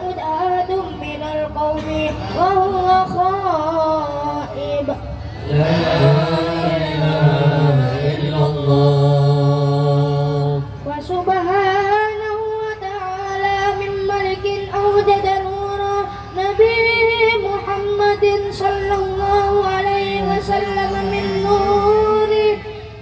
يعود أحد من القوم وهو خائب. لا إله إلا الله. وسبحانه وتعالى من ملك أوجد نور نبيه محمد صلى الله عليه وسلم من نور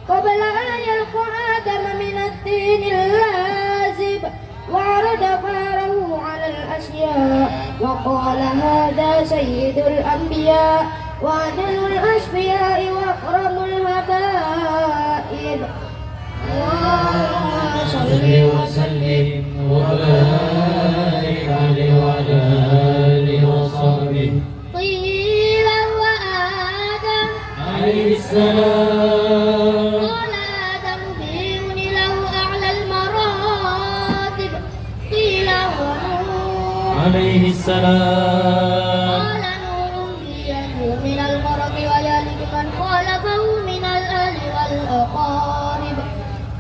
قبل أن يلقى آدم من الدين اللازب، وعرض فاره على الأشياء وقال هذا سيد الأنبياء وأدل الأشفياء وأكرم الحبائب. اللهم صل وسلم وبارك عليه وعلى آله وصحبه. قيل وآدم عليه السلام. قال آدم بيون له أعلى المراتب. قيل ونوح عليه السلام. قال نوح بيده من المرض ويلد من خالفه من الأهل والأقارب.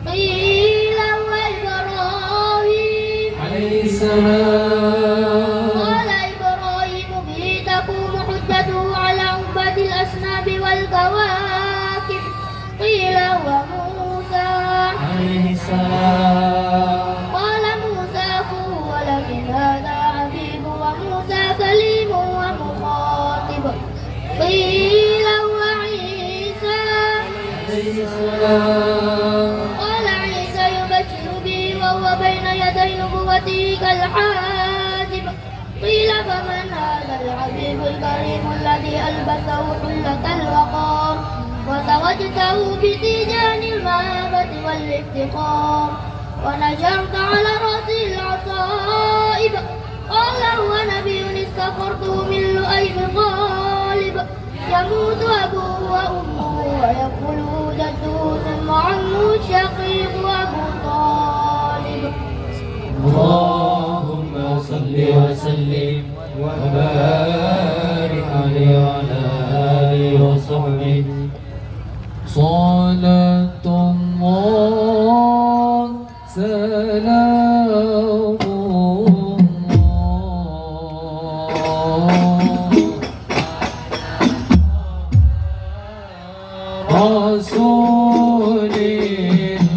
قيل وإبراهيم عليه السلام. قال إبراهيم به تقوم حجته على عباد الأصنام والكواكب. قيل وموسى عليه السلام. قال موسى أخوه ولكن هذا حبيب وموسى كليم ومخاطب. قيل وعيسى عليه السلام. قال عيسى يبشر به وهو بين يدي نبوته كالحاجب. قيل فمن هذا الحبيب الكريم الذي ألبسه حلة الوقار وتوجته بتيجان المهابة والافتقار ونجرت على رأسه العصائب. قال هو نبي استغفرته من لؤي غالب، يموت أبوه وأمه ويقول جده ثم عمه الشقيق أبو طالب. اللهم صل وسلم وبارك عليه وعلى آله وصحبه. صلاة الله سلام الله رسول الله.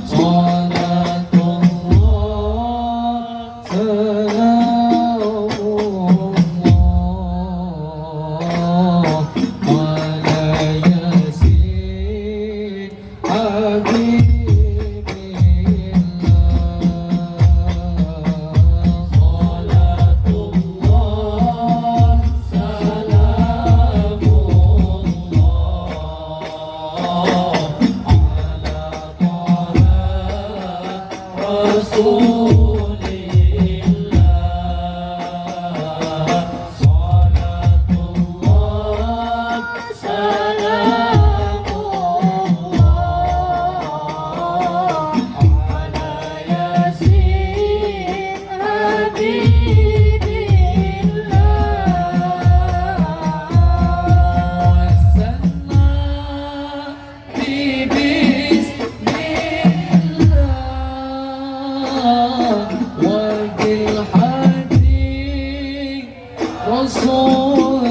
صلاة الله سلام الله على ياسين حبيب الله. صلاة الله سلام رسول الله. صلاة الله سلام الله على ياسين حبيب الله. وسلم ببسم الله وبالحديث رسول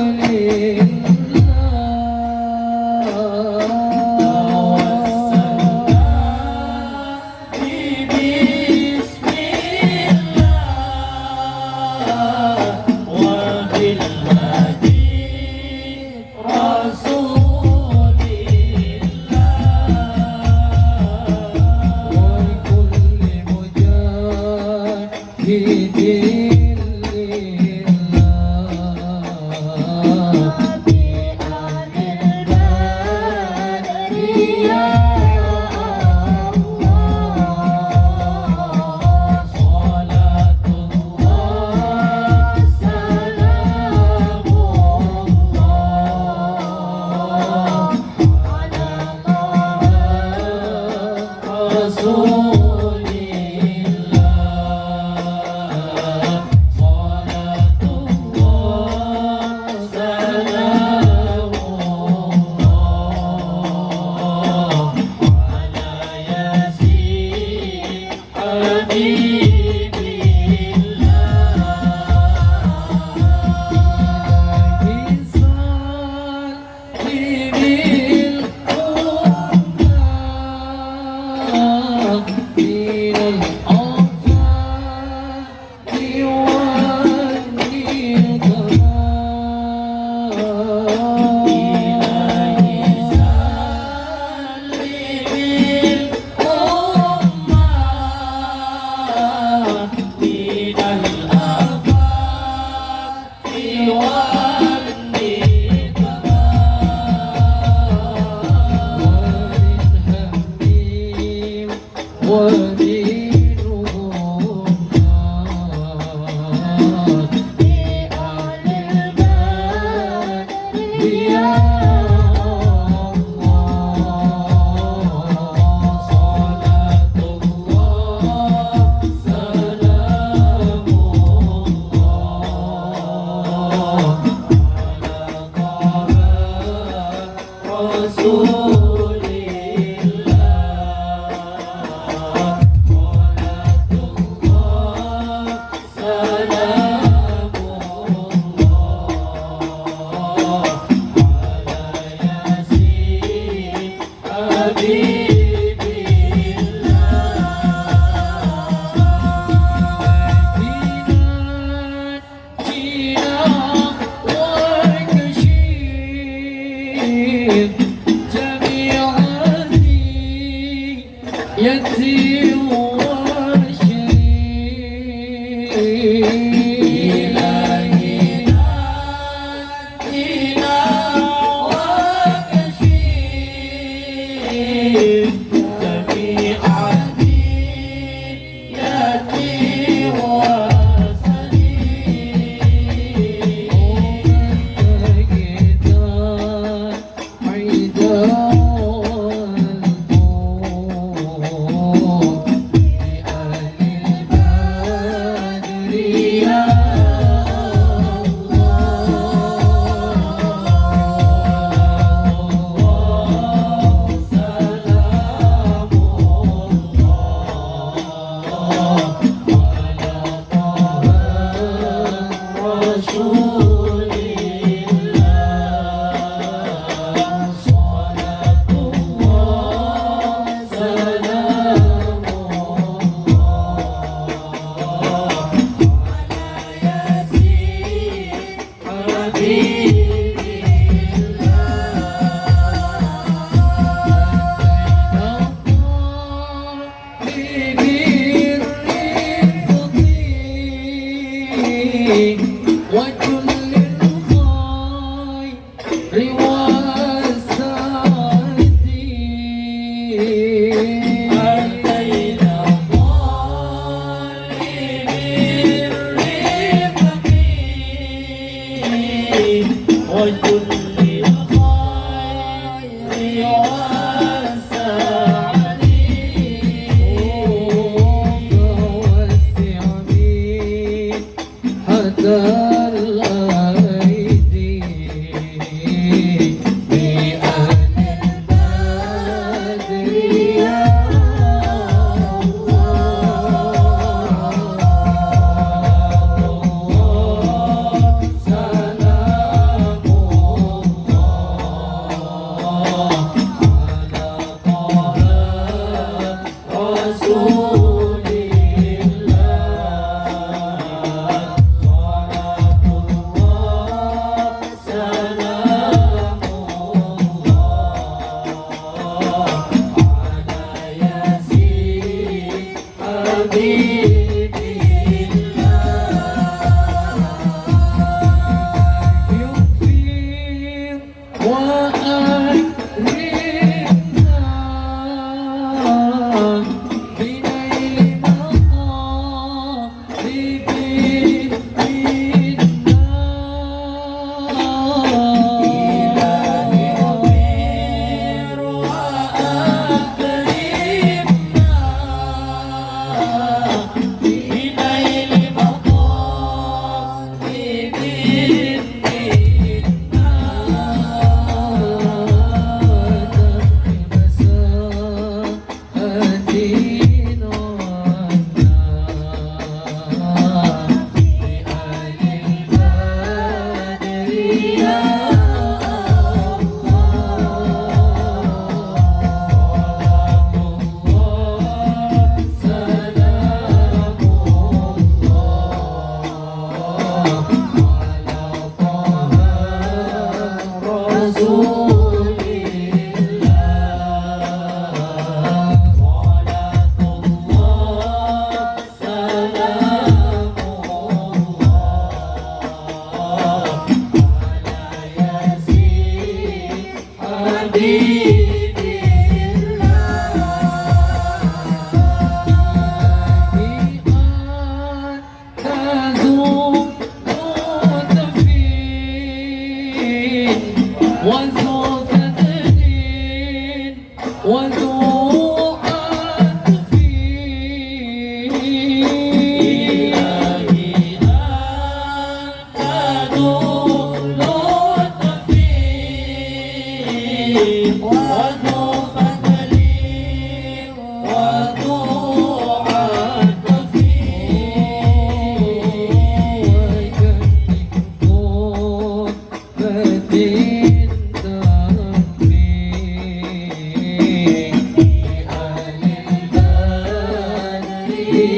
Amin.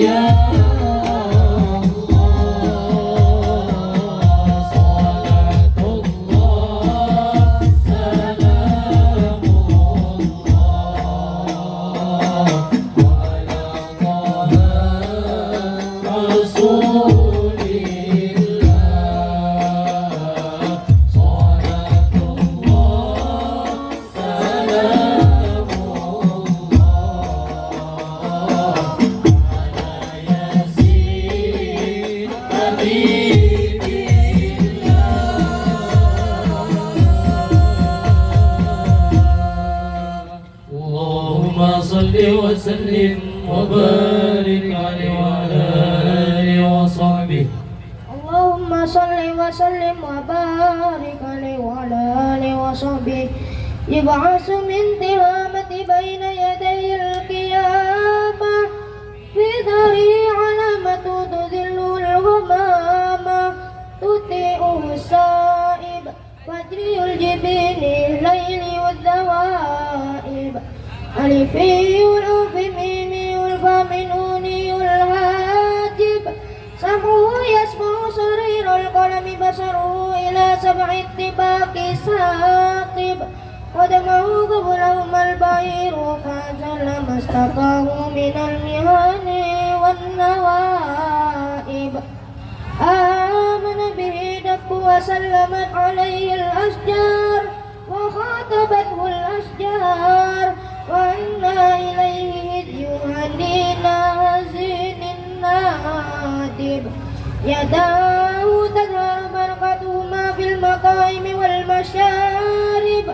يا وسلم وبارك عليه وعلى آله وصحبه. اللهم صل وسلم وبارك عليه وعلى آله وصحبه. يبعث من تهامة بين يدي القيامة في داره علامة تذل الغمامة تطيئه السائب فجري الجبين الليل والذوائب ألفي الأوف ميمي الفم نوني الهاجب سمعه يسمع صرير القلم بصره إلى 7 اتباق ساقب قدمه قبلهما البعير فأجل ما استقاه من المهان والنوائب آمن به دب وسلمت عليه الأشجار وخاطبته الأشجار وأنا إليه هدي هدينا هزين النادب يداه تظهر برقتهما في المقائم والمشارب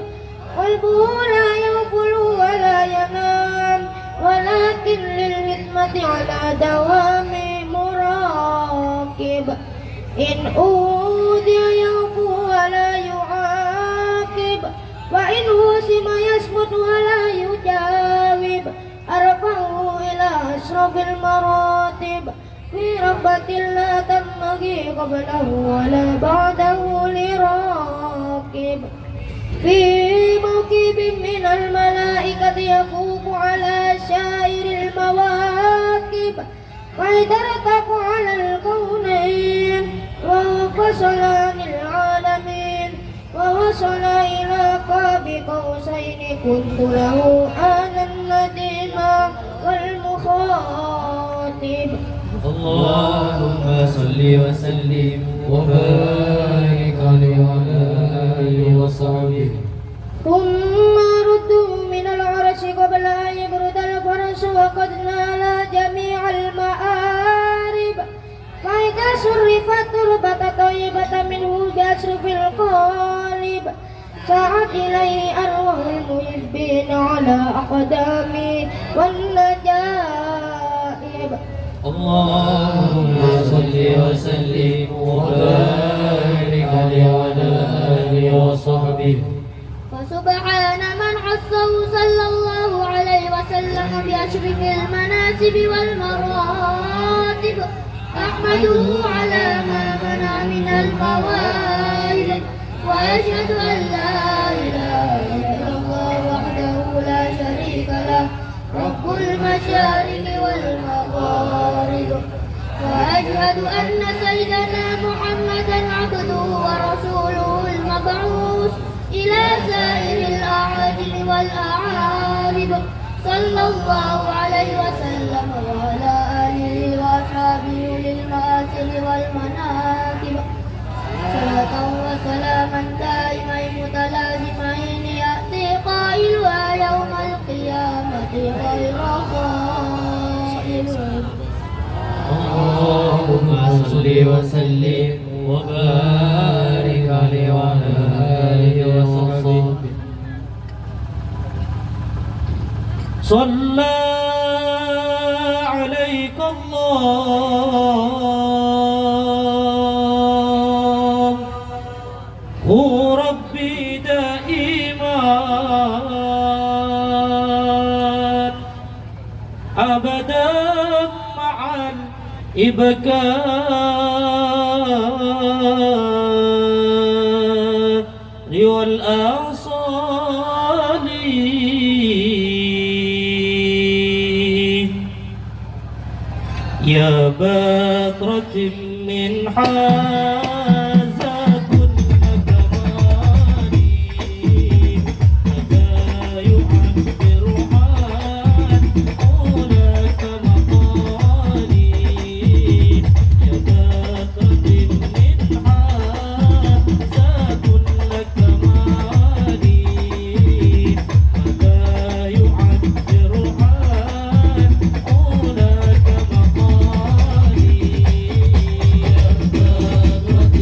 قلبه لا يغفل ولا ينام ولكن للهدمة على دوام مراقب إن أوذي يغفو ولا يعاقب وإن هزم يصمت ولا يجاوب أرفعه إلى أشرف المراتب في ربة لا تنبغي قبله ولا بعده لراكب في موكب من الملائكة يفوق على شائر المواكب قد ارتق على الكونين وانفصل عن العالمين ووصل إلى قاب قوسين كنت له أنا النديم والمخاطب. اللهم صل وسلم وبارك عليه وعلى آله وصحبه. ثم ردوا من العرش قبل أن يبرد الفرس وقد نال جميع المآرب فإذا شرفت تربة طيبة منه بأشرف القالب سعت إليه أرواح المحبين على أقدامي والنجائب. اللهم صل وسلم وبارك عليه وعلى آله وصحبه. فسبحان من حصه صلى الله عليه وسلم بأشرف المناسب والمراتب أحمده على ما منع من المواهب وأشهد أن لا إله إلا الله وحده لا شريك له رب المشارق والمغارب وأشهد أن سيدنا محمدا عبده ورسوله المبعوث إلى سائر الأعاجم والأعارب صلى الله عليه وسلم وعلى آله وأصحابه للمآسر والمناكب صلاة وسلاما دائمين متلازمين يأتي قائلها يوم القيامة غير خائب. اللهم صل وسلم وبارك عليه وعلى آله وصحبه. صلى عليك الله هو ربي دائما أبدا مع الإبكار والآصال يا بذرة من حازة كل كمالي مدى يعبر عن هناك مقالي يا بذرة من حازة كل كمالي مدى يعبر عن هناك مقالي يا بذرة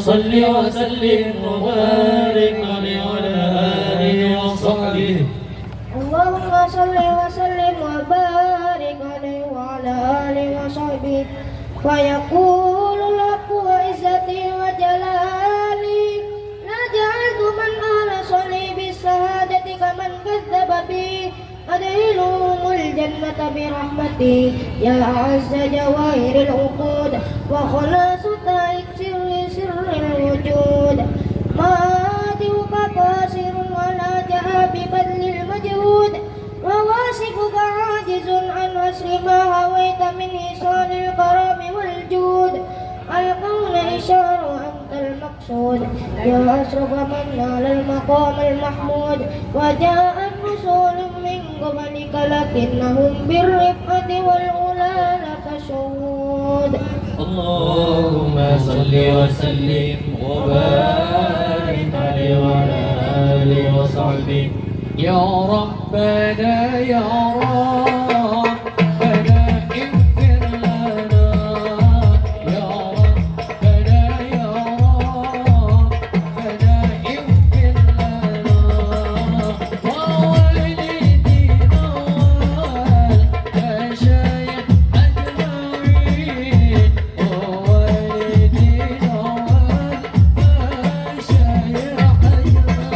صل وسلم وبارك عليه وعلى آله وصحبه. اللهم صل وسلم وبارك عليه وعلى آله وصحبه. فيقول الحق وعزتي وجلالي لا جعلت من أرسلني بالشهادة كمن كذب بي أدخلهم الجنة برحمتي يا أعز جواهر العقود وخلاص سر الوجود. مادئك قاصر ولا جاء ببذل المجهود وواصفك عاجز عن وصف ما هويت من إيصال الكرم والجود. القول إشار أنت المقصود يا أشرف من نال المقام المحمود. وجاء الرسول من قبلك لكنهم بالرفقة والعلا لك شهود. اللهم صل وسلم وبارك عليه وعلى آله وصحبه. يا ربنا يا ربنا اغفر لنا يا ربنا يا ربنا اغفر لنا ووالدينا والمشايخ أجمعين ووالدينا والمشايخ أجمعين.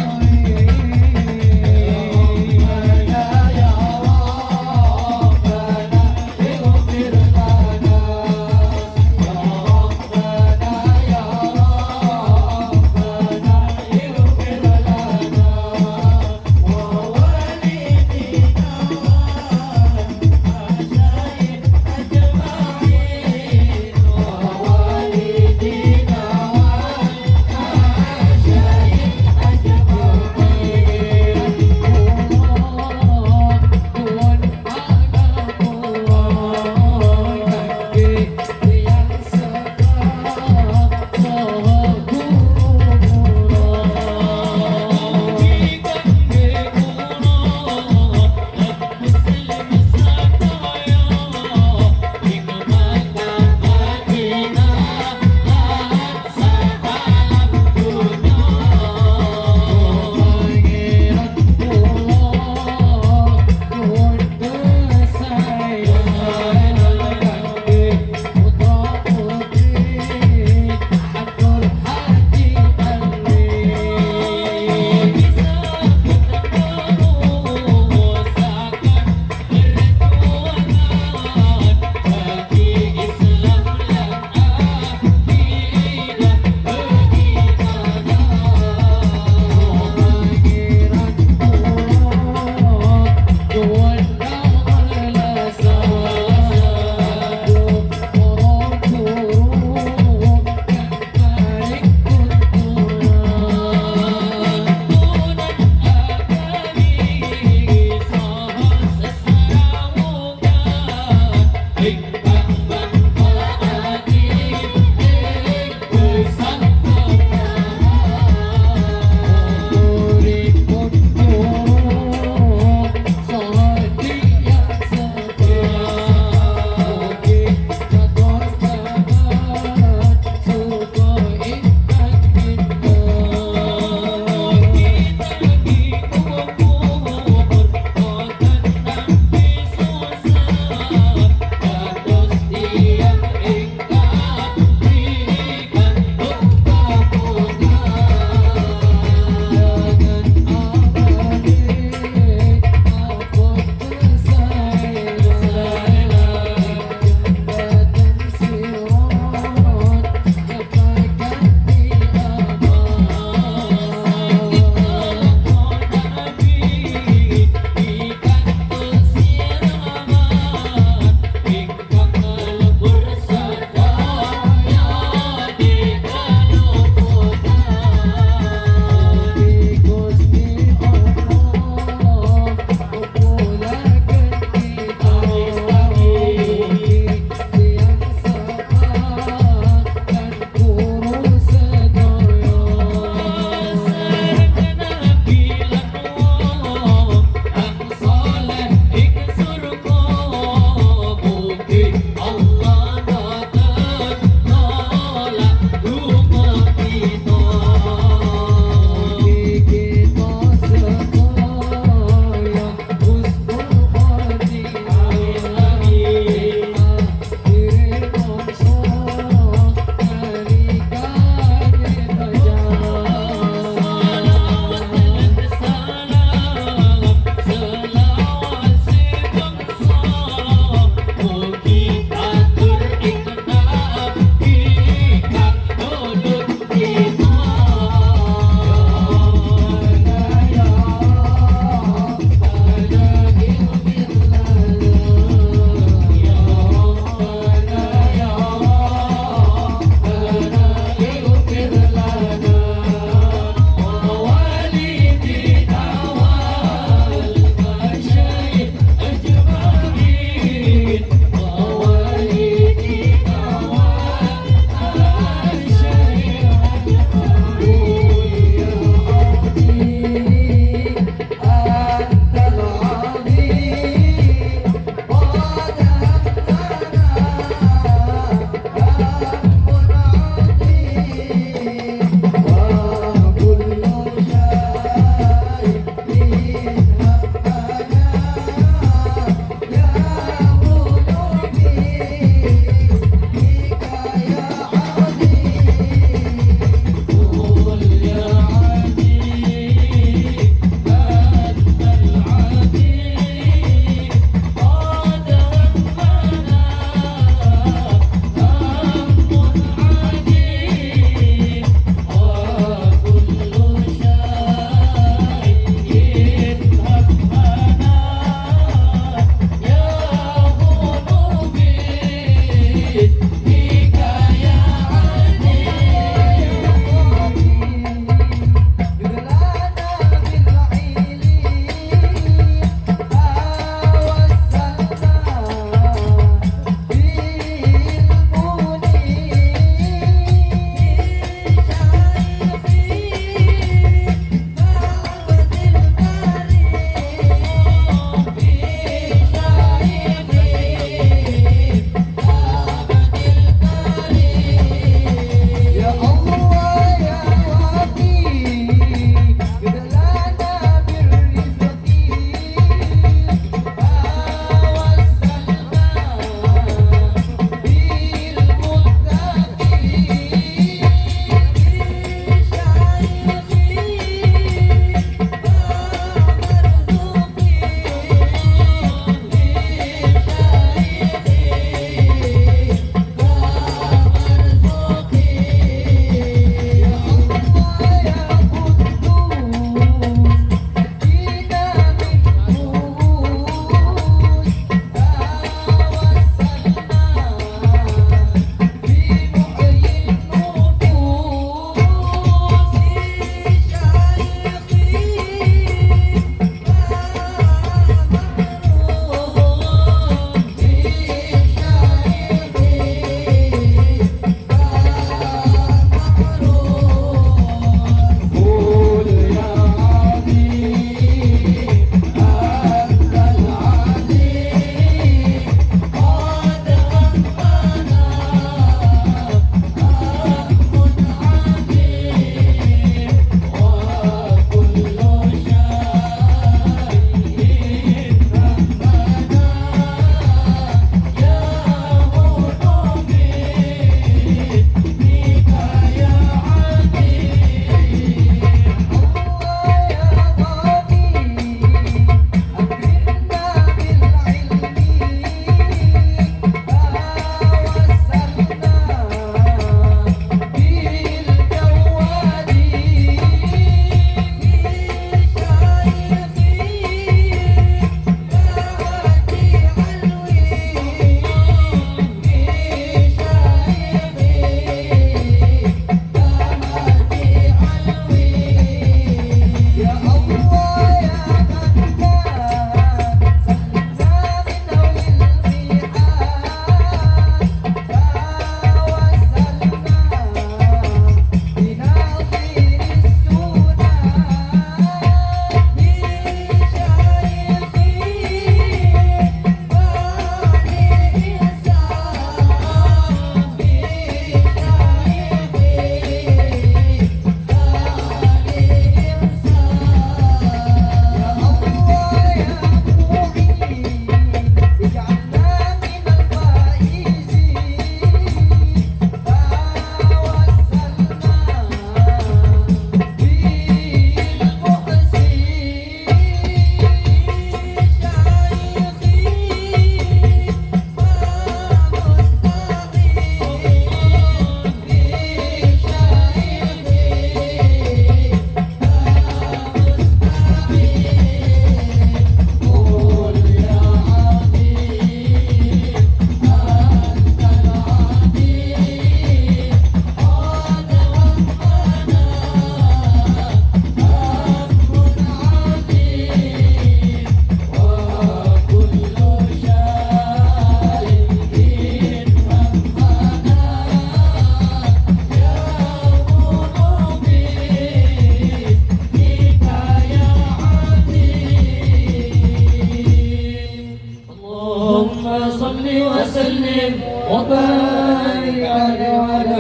وسلم وبارك عليه وعلى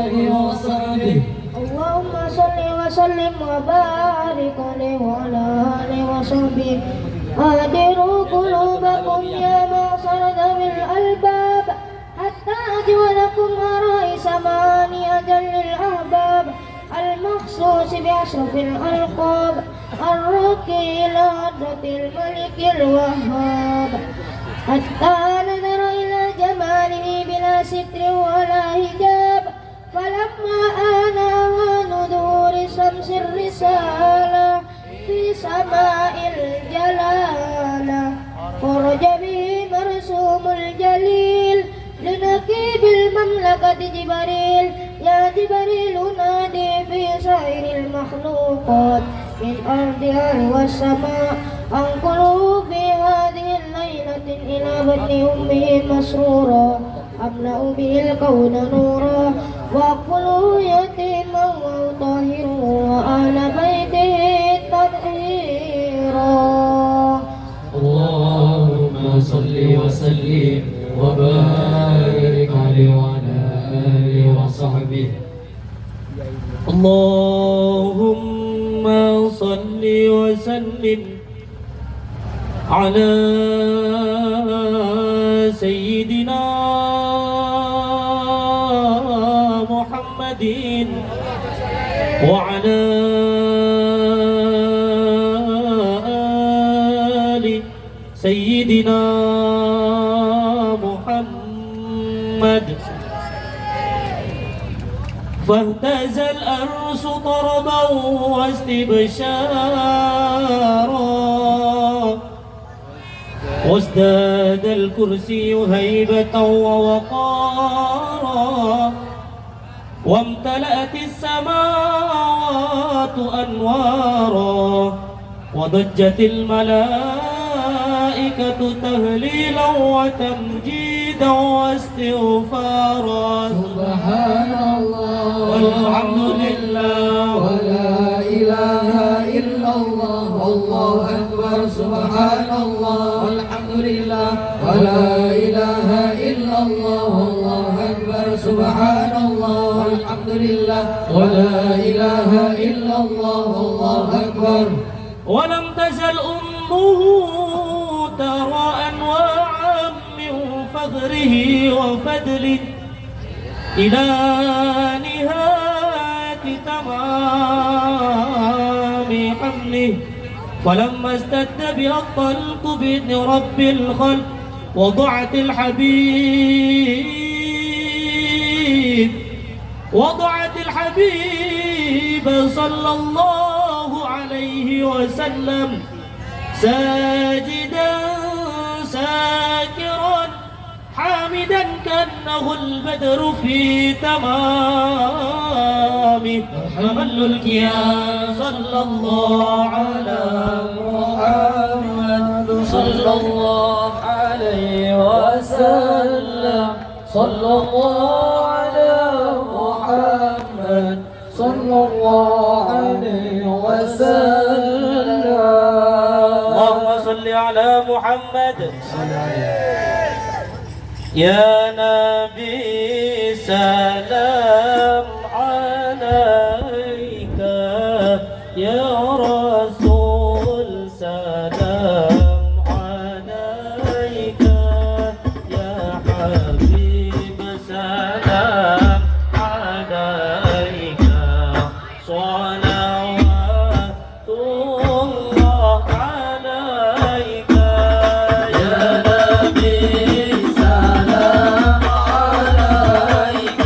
آله وصحبه. اللهم صل وسلم وبارك عليه وعلى آله وصحبه. أهدروا قلوبكم يا معشر ذوي الألباب حتى أجعلكم عرائس معاني أجل الأحباب المخصوص بأشرف الألقاب الراقي إلى حضرة الملك الوهاب حتى نظر إلى جماله بلا ستر ولا حجاب. فلما آن أوان ظهور شمس الرسالة في سماء الجلالة خرج به مرسوم الجليل لنقيب المملكة جبريل. يا جبريل نادي في سائر المخلوقات في الأرض والسماء أنقلوا في هذه الليلة إلى بطن أمه مسرورا أملأ به الكون نورا وأقبلوا يتيما وطاهرا وأهل بيته تطهيرا. اللهم صل وسلم وبارك عليه وعلى آله وصحبه. اللهم صل وسلم على سيدنا محمد وعلى آل سيدنا محمد. فاهتز الأرس طربا واستبشارا وازداد الكرسي هيبة ووقارا وامتلأت السماوات أنوارا وضجت الملائكة تهليلا وتمجيدا واستغفارا. سبحان الله والحمد لله ولا إله إلا الله والله أكبر. سبحان الله والحمد لله ولا إله إلا الله والله أكبر. سبحان الله والحمد لله ولا إله إلا الله والله أكبر. ولم تزل أمه ترى أنواعا من فخره وفضله إلى نهاية تمام حمله. فلما اشتد بها الطلق بإذن رب الخلق وضعت الحبيب صلى الله عليه وسلم ساجدا ساكرا حامدا كأنه البدر في تمامه. فمن الكيان صلى الله على محمد صلى الله عليه وسلم. صلى الله على محمد صلى الله عليه وسلم. اللهم صل على محمد. يا نبي سلام عليك يا رسول سلام عليك يا حبيب سلام عليك صلوات الله عليك يا نبي سلام عليك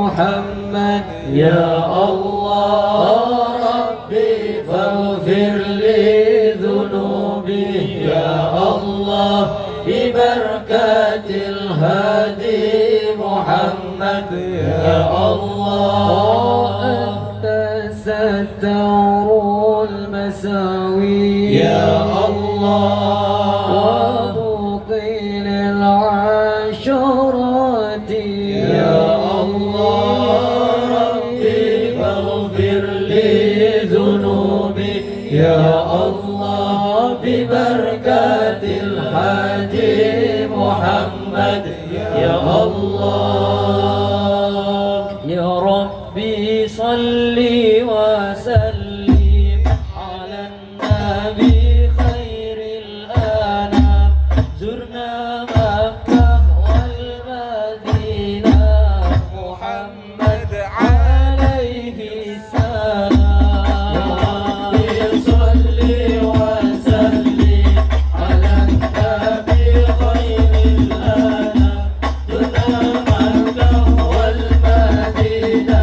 محمد يا الله ربي فاغفر لي ذنوبي يا الله ببركة الهادي محمد يا الله أنت ستار المساوي يا الله ومقيل العشرات يا الله ربي فاغفر لي ذنوبي يا الله ببركة الهادي محمد يا الله يا ربي صل وسلم على النبي خير الأنام زرنا مكة والمدينة محمد عليه السلام يا ربي صل وسلم على النبي خير الأنام زرنا مكة والمدينة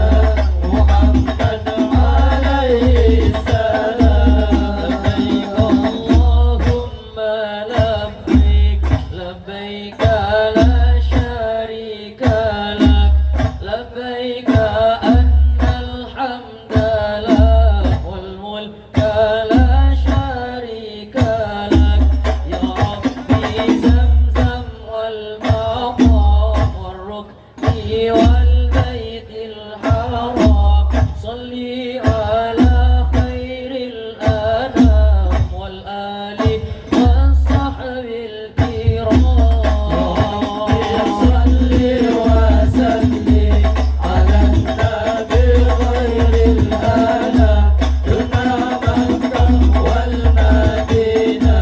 محمد عليه السلام لبيك اللهم لبيك لبيك لا شريك لك لبيك أن الحمد لك والملك لا شريك لك يا ربي زمزم والمقام والركن والبيت الحرام صلي على خير الأنام والآل والصحب الكرام يا ربي صل وسلم على النبي خير الأنام زرنا مكة والمدينة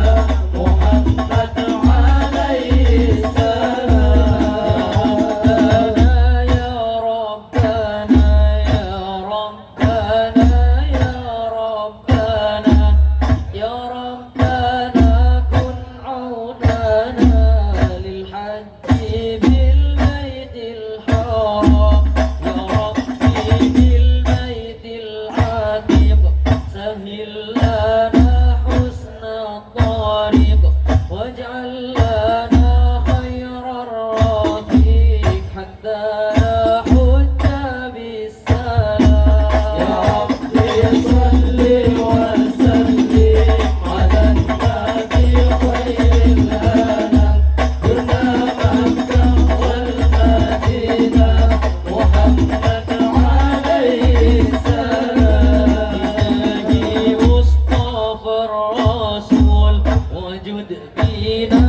محمد عليه السلام يا ربنا يا ربنا يا ربنا يا ربنا كن عوننا للحج بالبيت الحرام يا ربي بالبيت العتيق سهل لنا حسن الطريق واجعل لنا خير الرفيق حتى نحج بالسلام يا ربي صل وسلم على النبي خير الأنام زرنا مكة والمدينة محمد عليه السلام إلهي مصطفى الرسول وجد بنا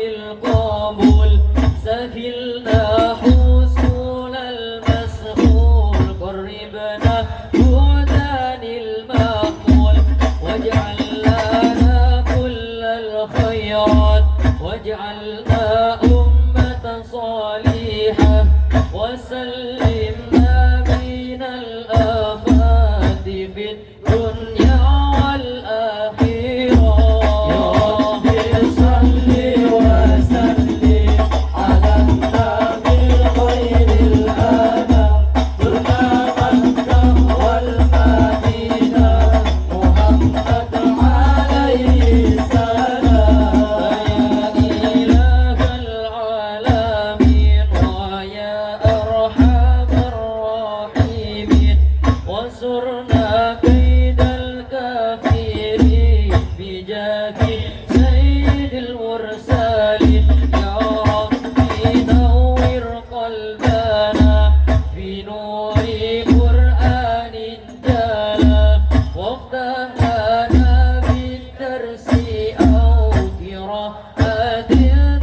وبالقبول سهلنا حصول المسؤول قربنا هدان المقبول واجعل لنا كل الخيرات واجعلنا أمة صالحة وسلمنا من الآفات في الدنيا والآخرة يا ربي صل وسلم على النبي خير الأنام زرنا مكة والمدينة محمد عليه السلام يا إله العالمين ويا أرحم الراحمين وانصرنا كيد الكافرين بجاه سيد المرسلين يا ربي نور قلبنا بنور قرآن جلا وافتح لنا بالدرس أو قراءة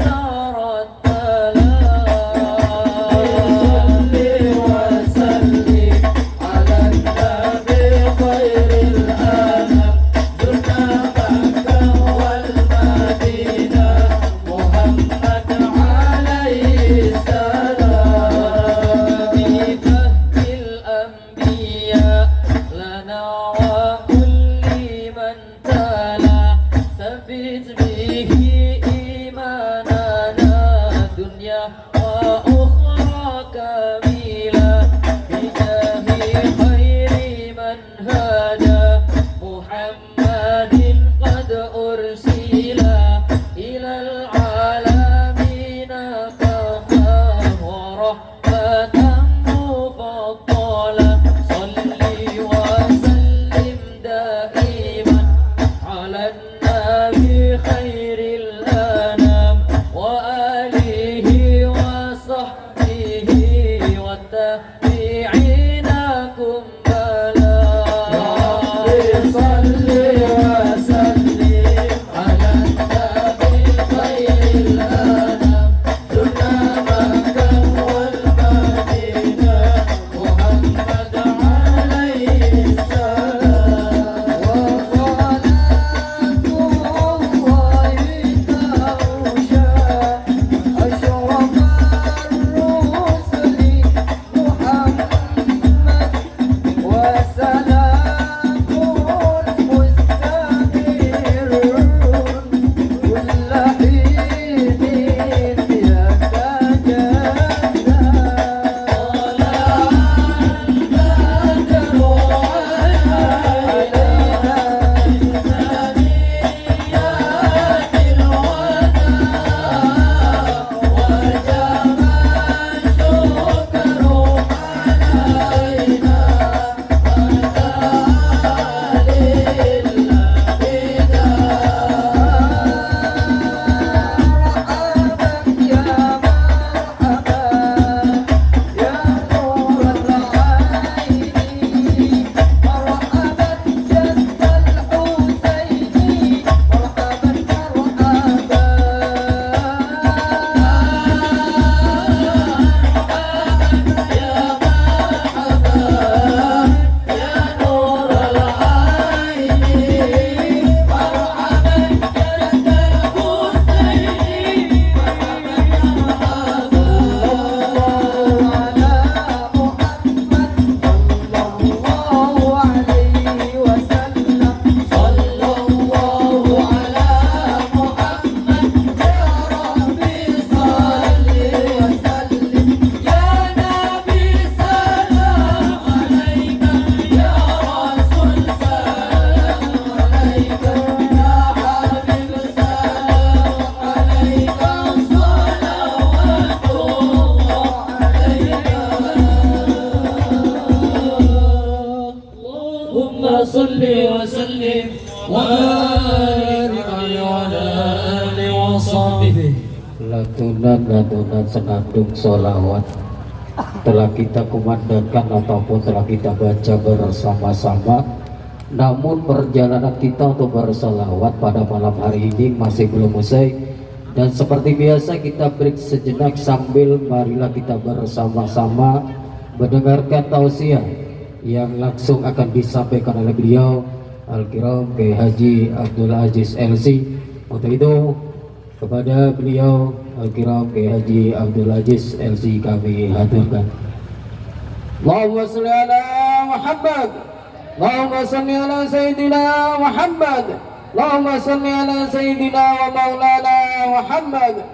دار السلام صل وسلم على النبي خير الأنام زرنا مكة والمدينة محمد عليه السلام بفهم تابعينكم بلا صل وسلم على النبي خير الأنام دون مكة والمدينة محمد عليه السلام وصلاة الله تغشى أشرف الرسل محمد وسلام مستمر كل حين يتجدد اللهم صل وسلم وبارك على آله وصحبه. Lantunan senandung sholawat telah kita kumandangkan ataupun telah kita baca bersama-sama. Namun perjalanan kita untuk bersolawat pada malam hari ini masih belum usai. Dan seperti biasa kita break sejenak sambil marilah kita bersama-sama mendengarkan tausiah yang langsung akan disampaikan oleh beliau Al-Kiram Kiai Haji Abdul Aziz LC. Untuk itu kepada beliau Al-Kiram Kiai Haji Abdul Aziz LC kami haturkan. Allahumma sholli ala Muhammad, Allahumma sholli ala Sayyidina Muhammad, Allahumma sholli ala Sayyidina wa Maulana Muhammad.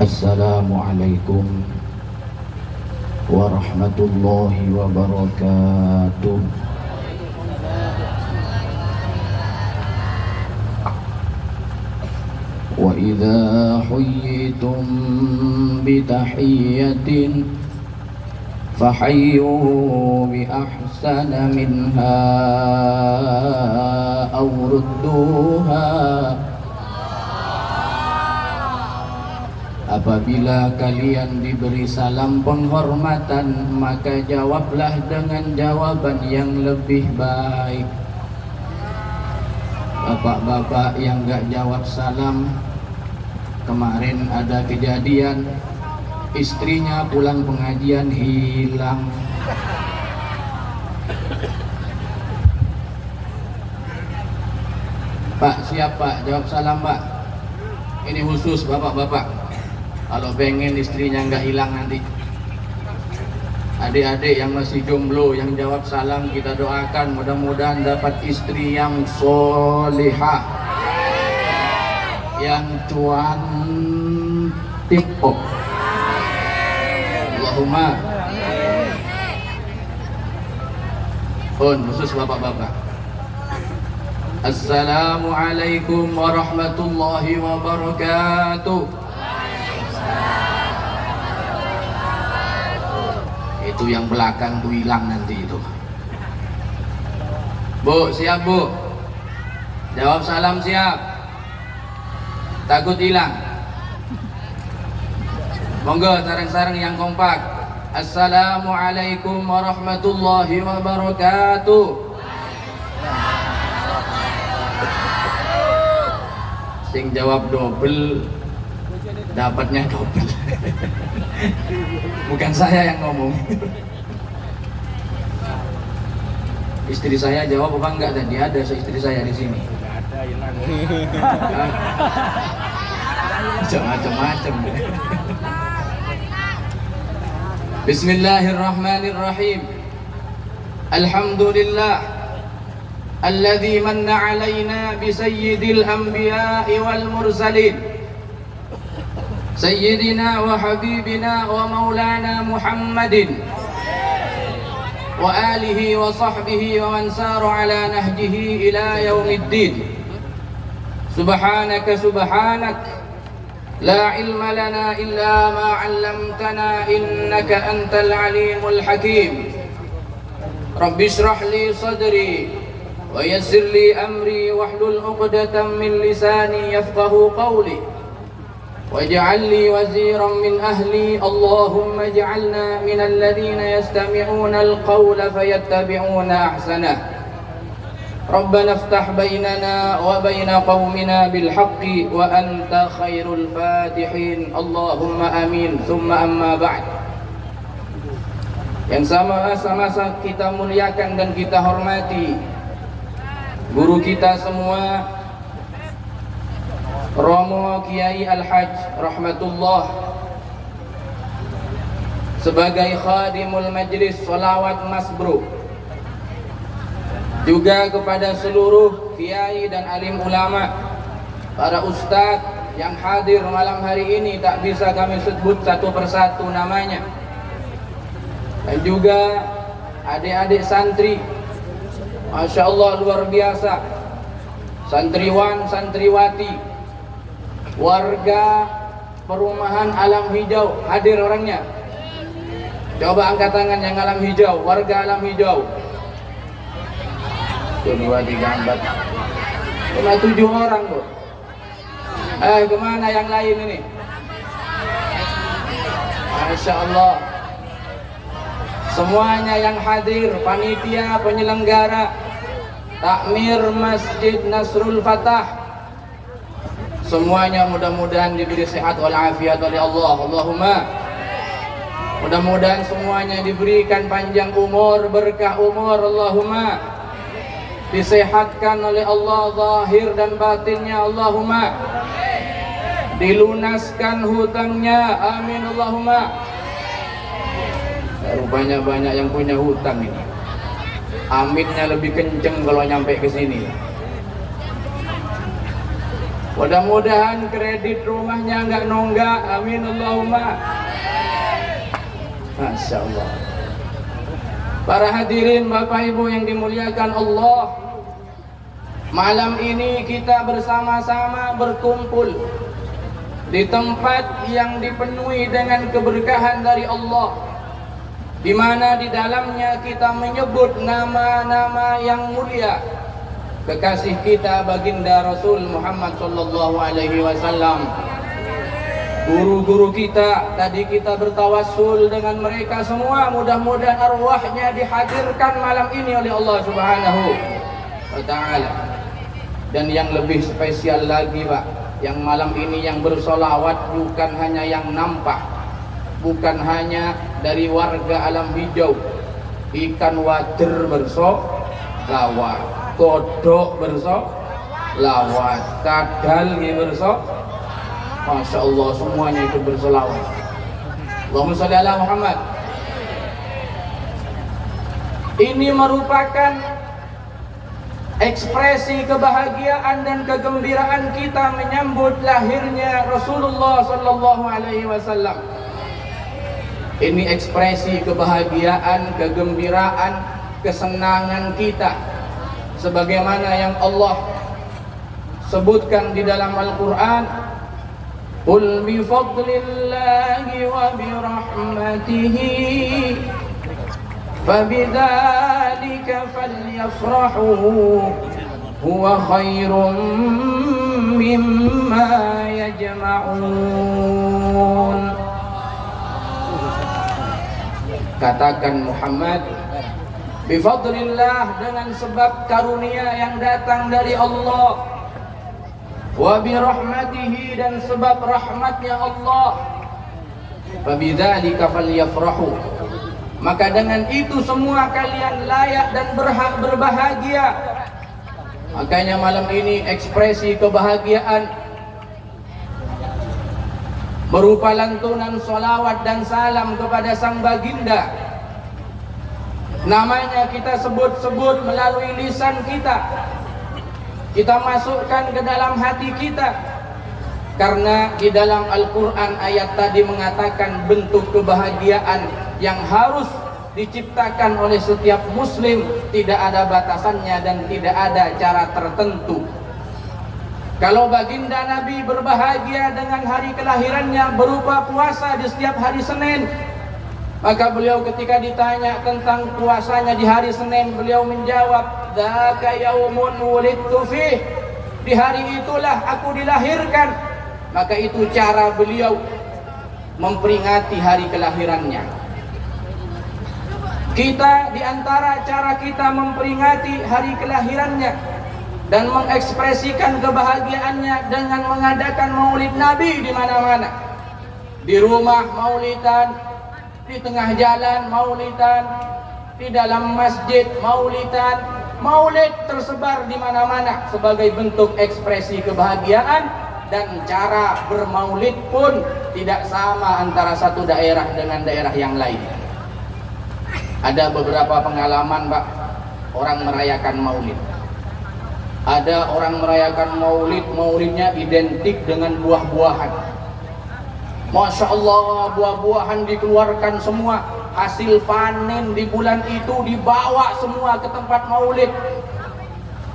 Assalamualaikum warahmatullahi wabarakatuh. Wa idza huyyitum bi tahiyyatin fahayyu bi ahsana minha aw rudduha. Apabila kalian diberi salam penghormatan, maka jawablah dengan jawaban yang lebih baik. Bapak-bapak yang gak jawab salam, kemarin ada kejadian istrinya pulang pengajian hilang. Pak, siap Pak, jawab salam Pak. Ini khusus bapak-bapak. Kalau pengen istrinya nggak hilang nanti. Adik-adik yang masih jomblo yang jawab salam kita doakan mudah-mudahan dapat istri yang solihah, yang cantik. Allahumma. Khusus bapak-bapak. Assalamualaikum warahmatullahi wabarakatuh. Itu yang belakang tuh hilang nanti itu. Bu, siap bu? Jawab salam siap. Takut hilang. Monggo sareng-sareng yang kompak. Assalamualaikum warahmatullahi wabarakatuh. Sing jawab double dapatnya double. Bukan saya yang ngomong. Istri saya jawab apa enggak tadi? Ada istri saya di sini. Macam-macam. Bismillahirrahmanirrahim. Alhamdulillah alladzi manna 'alaina bi sayyidil anbiya'i wal mursalin sayyidina wa habibina wa maulana Muhammadin wa alihi wa sahbihi wa man sara ala nahjihi ila yaumiddin. Subhanaka la ilma lana illa ma 'allamtana innaka antal alimul hakim. Rabbi shrah li sadri wa yassir li amri wahlul 'uqdatam min lisani yafqahu qawli waj'al li waziran min ahli. Allahumma ij'alna minal ladzina yastami'una al-qawla fayattabi'una ahsanah. Rabbana iftah bainana wa baina qaumina bil haqqi wa anta khairul fatihin. Allahumma amin. Thumma amma ba'd. Yang sama-sama kita muliakan dan kita hormati guru kita semua, Romo Kiai Al-Hajj Rahmatullah, sebagai khadimul majlis sholawat masbro, juga kepada seluruh kiai dan alim ulama, para ustadz yang hadir malam hari ini, tak bisa kami sebut satu persatu namanya, dan juga adik-adik santri, Masya Allah luar biasa, santriwan, santriwati, warga perumahan Alam Hijau, hadir orangnya. Coba angkat tangan yang Alam Hijau, warga Alam Hijau. 1, 2, 3, 4, cuma 7 orang bu. Kemana yang lain ini? Masya Allah. Semuanya yang hadir, panitia, penyelenggara takmir Masjid Nasrul Fatah, semuanya mudah-mudahan diberi sehat walafiat oleh Allah. Allahumma. Mudah-mudahan semuanya diberikan panjang umur, berkah umur. Allahumma. Disehatkan oleh Allah zahir dan batinnya. Allahumma. Dilunaskan hutangnya. Amin. Allahumma. Rupanya banyak yang punya hutang ini. Aminnya lebih kenceng kalau nyampe ke sini. Mudah-mudahan kredit rumahnya nggak nunggak. Amin Allahumma. Masya Allah. Para hadirin Bapak Ibu yang dimuliakan Allah, malam ini kita bersama-sama berkumpul di tempat yang dipenuhi dengan keberkahan dari Allah, di mana di dalamnya kita menyebut nama-nama yang mulia kekasih kita baginda Rasul Muhammad sallallahu alaihi wasallam. Guru-guru kita tadi kita bertawassul dengan mereka semua, mudah-mudahan arwahnya dihadirkan malam ini oleh Allah Subhanahu wa taala. Dan yang lebih spesial lagi Pak, yang malam ini yang bersolawat bukan hanya yang nampak, bukan hanya dari warga Alam Hijau, ikan wader bersolawat, kodok bersolawat, kadal bersolawat. Masya Allah, semuanya ikut bersolawat. Allahumma sholli ala Muhammad. Ini merupakan ekspresi kebahagiaan dan kegembiraan kita menyambut lahirnya Rasulullah sallallahu alaihi wasallam. Ini ekspresi kebahagiaan, kegembiraan, kesenangan kita sebagaimana yang Allah sebutkan di dalam Al-Qur'an, qul bi fadlillahi wa bi rahmatihi fabidzalika falyafrahu huwa khairum mimma yajma'un. Katakan Muhammad, bifadlillah, dengan sebab karunia yang datang dari Allah, wa birahmatihi, dan sebab rahmatnya Allah, fabidzalika falyafrahu, maka dengan itu semua kalian layak dan berhak berbahagia. Makanya malam ini ekspresi kebahagiaan berupa lantunan sholawat dan salam kepada sang baginda. Namanya kita sebut-sebut melalui lisan kita, kita masukkan ke dalam hati kita, karena di dalam Al-Quran ayat tadi mengatakan bentuk kebahagiaan yang harus diciptakan oleh setiap muslim tidak ada batasannya dan tidak ada cara tertentu. Kalau baginda Nabi berbahagia dengan hari kelahirannya berupa puasa di setiap hari Senin, maka beliau ketika ditanya tentang puasanya di hari Senin, beliau menjawab, dzaka yaumun wulidtu fih, di hari itulah aku dilahirkan. Maka itu cara beliau memperingati hari kelahirannya. Kita diantara cara kita memperingati hari kelahirannya dan mengekspresikan kebahagiaannya dengan mengadakan maulid Nabi di mana-mana. Di rumah maulidan, di tengah jalan maulidan, di dalam masjid maulidan. Maulid tersebar di mana-mana sebagai bentuk ekspresi kebahagiaan, dan cara bermaulid pun tidak sama antara satu daerah dengan daerah yang lain. Ada beberapa pengalaman, Pak, orang merayakan maulid. Ada orang merayakan maulid, maulidnya identik dengan buah-buahan. Masya Allah, buah-buahan dikeluarkan semua, hasil panen di bulan itu dibawa semua ke tempat maulid.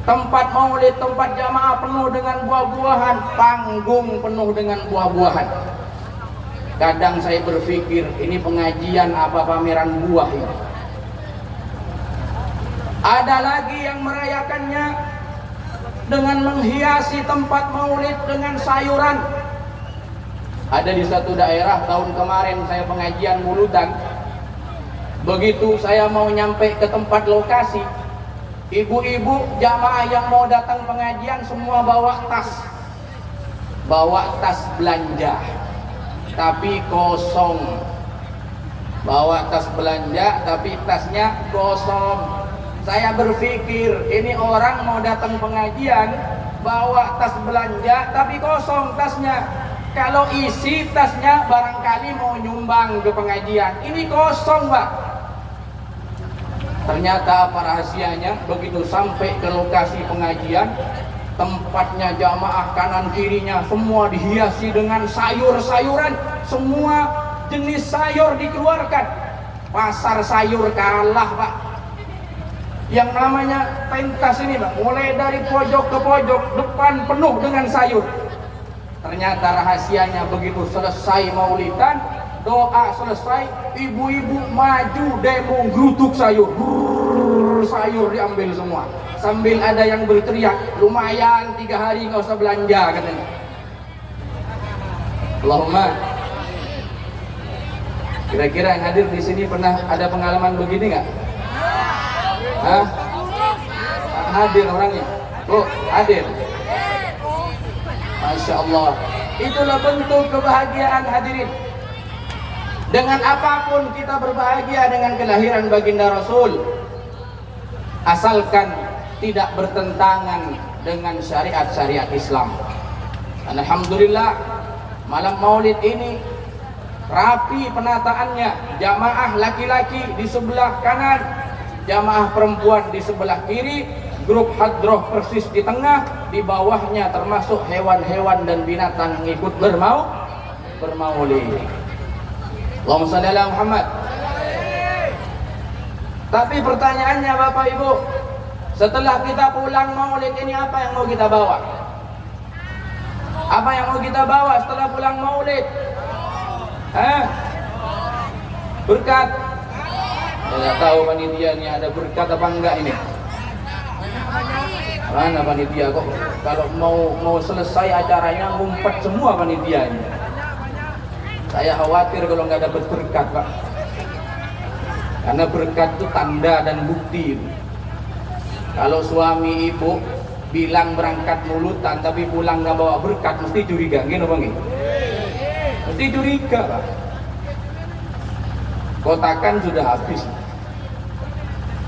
Tempat maulid, tempat jamaah penuh dengan buah-buahan, panggung penuh dengan buah-buahan. Kadang saya berpikir, ini pengajian apa pameran buah ini? Ada lagi yang merayakannya dengan menghiasi tempat maulid dengan sayuran. Ada di satu daerah tahun kemarin saya pengajian muludan. Begitu saya mau nyampe ke tempat lokasi, ibu-ibu jamaah yang mau datang pengajian semua bawa tas belanja, tapi kosong. Bawa tas belanja tapi tasnya kosong. Saya berpikir, ini orang mau datang pengajian bawa tas belanja tapi kosong tasnya. Kalau isi tasnya barangkali mau nyumbang ke pengajian, ini kosong, Pak. Ternyata apa rahasianya? Begitu sampai ke lokasi pengajian, tempatnya jamaah kanan kirinya semua dihiasi dengan sayur-sayuran, semua jenis sayur dikeluarkan. Pasar sayur kalah, Pak. Yang namanya pentas ini, Pak, mulai dari pojok ke pojok, depan penuh dengan sayur. Ternyata rahasianya begitu selesai maulidan, doa selesai, ibu-ibu maju demo gerutuk sayur. Sayur diambil semua, sambil ada yang berteriak, lumayan 3 hari nggak usah belanja, katanya. Allahumma. Kira-kira yang hadir di sini pernah ada pengalaman begini nggak? Hah? Hadir orangnya? Oh, hadir. Masya Allah. Itulah bentuk kebahagiaan, hadirin. Dengan apapun kita berbahagia dengan kelahiran baginda Rasul, asalkan tidak bertentangan dengan syariat-syariat Islam. Alhamdulillah, malam maulid ini rapi penataannya. Jamaah laki-laki di sebelah kanan, jamaah perempuan di sebelah kiri, grup hadroh persis di tengah, di bawahnya termasuk hewan-hewan dan binatang ngikut bermaulid. Allahumma shalli ala Muhammad. Tapi pertanyaannya Bapak Ibu, Setelah kita pulang maulid ini apa yang mau kita bawa? Apa yang mau kita bawa setelah pulang maulid? Berkat. Saya tahu panitia ini ada berkat apa enggak ini? Mana panitia kok kalau mau selesai acaranya ngumpet semua panitia ini. Saya khawatir kalau nggak dapat berkat, Pak. Karena berkat itu tanda dan bukti. Kalau suami ibu bilang berangkat mulutan tapi pulang nggak bawa berkat, mesti curiga, gini Bang? Mesti curiga, Pak. Kotakan sudah habis.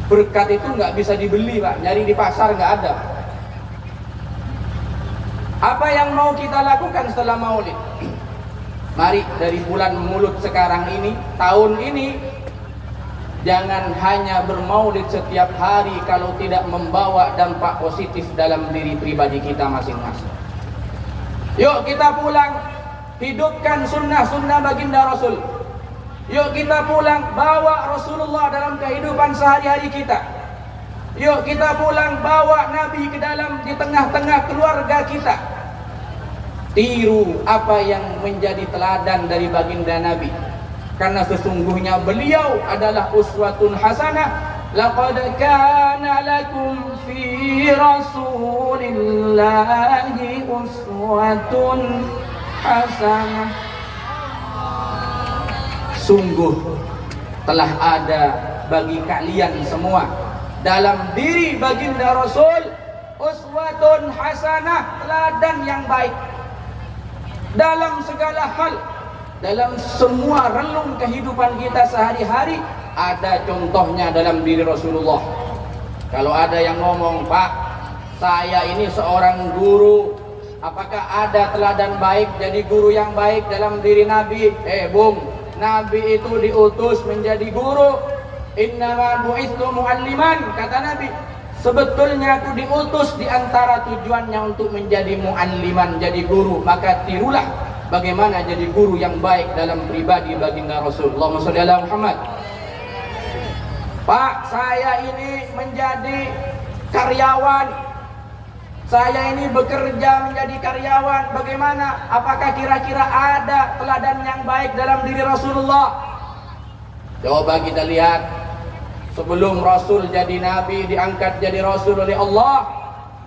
Berkat itu nggak bisa dibeli, Pak. Nyari di pasar nggak ada. Apa yang mau kita lakukan setelah maulid? Mari dari bulan mulut sekarang ini, tahun ini, jangan hanya bermaulid setiap hari kalau tidak membawa dampak positif dalam diri pribadi kita masing-masing. Yuk kita pulang, hidupkan sunnah-sunnah baginda Rasul. Yuk kita pulang, bawa Rasulullah dalam kehidupan sehari-hari kita. Yuk kita pulang, bawa Nabi ke dalam di tengah-tengah keluarga kita. Tiru apa yang menjadi teladan dari baginda Nabi. Karena sesungguhnya beliau adalah uswatun hasanah. Laqad kana lakum fi Rasulillahi uswatun hasanah. Sungguh telah ada bagi kalian semua dalam diri baginda Rasul uswatun hasanah, teladan yang baik dalam segala hal, dalam semua relung kehidupan kita sehari-hari ada contohnya dalam diri Rasulullah. Kalau ada yang ngomong, Pak, saya ini seorang guru, apakah ada teladan baik jadi guru yang baik dalam diri Nabi? Bung, Nabi itu diutus menjadi guru. Innama bu'itsu mu'alliman, kata Nabi. Sebetulnya aku diutus di antara tujuannya untuk menjadi mu'alliman, jadi guru. Maka tirulah bagaimana jadi guru yang baik dalam pribadi baginda Rasul. Allahumma sholli ala Muhammad. Pak, saya ini menjadi karyawan. Saya ini bekerja menjadi karyawan. Bagaimana? Apakah kira-kira ada teladan yang baik dalam diri Rasulullah? Coba kita lihat. Sebelum Rasul jadi Nabi, diangkat jadi Rasul oleh Allah,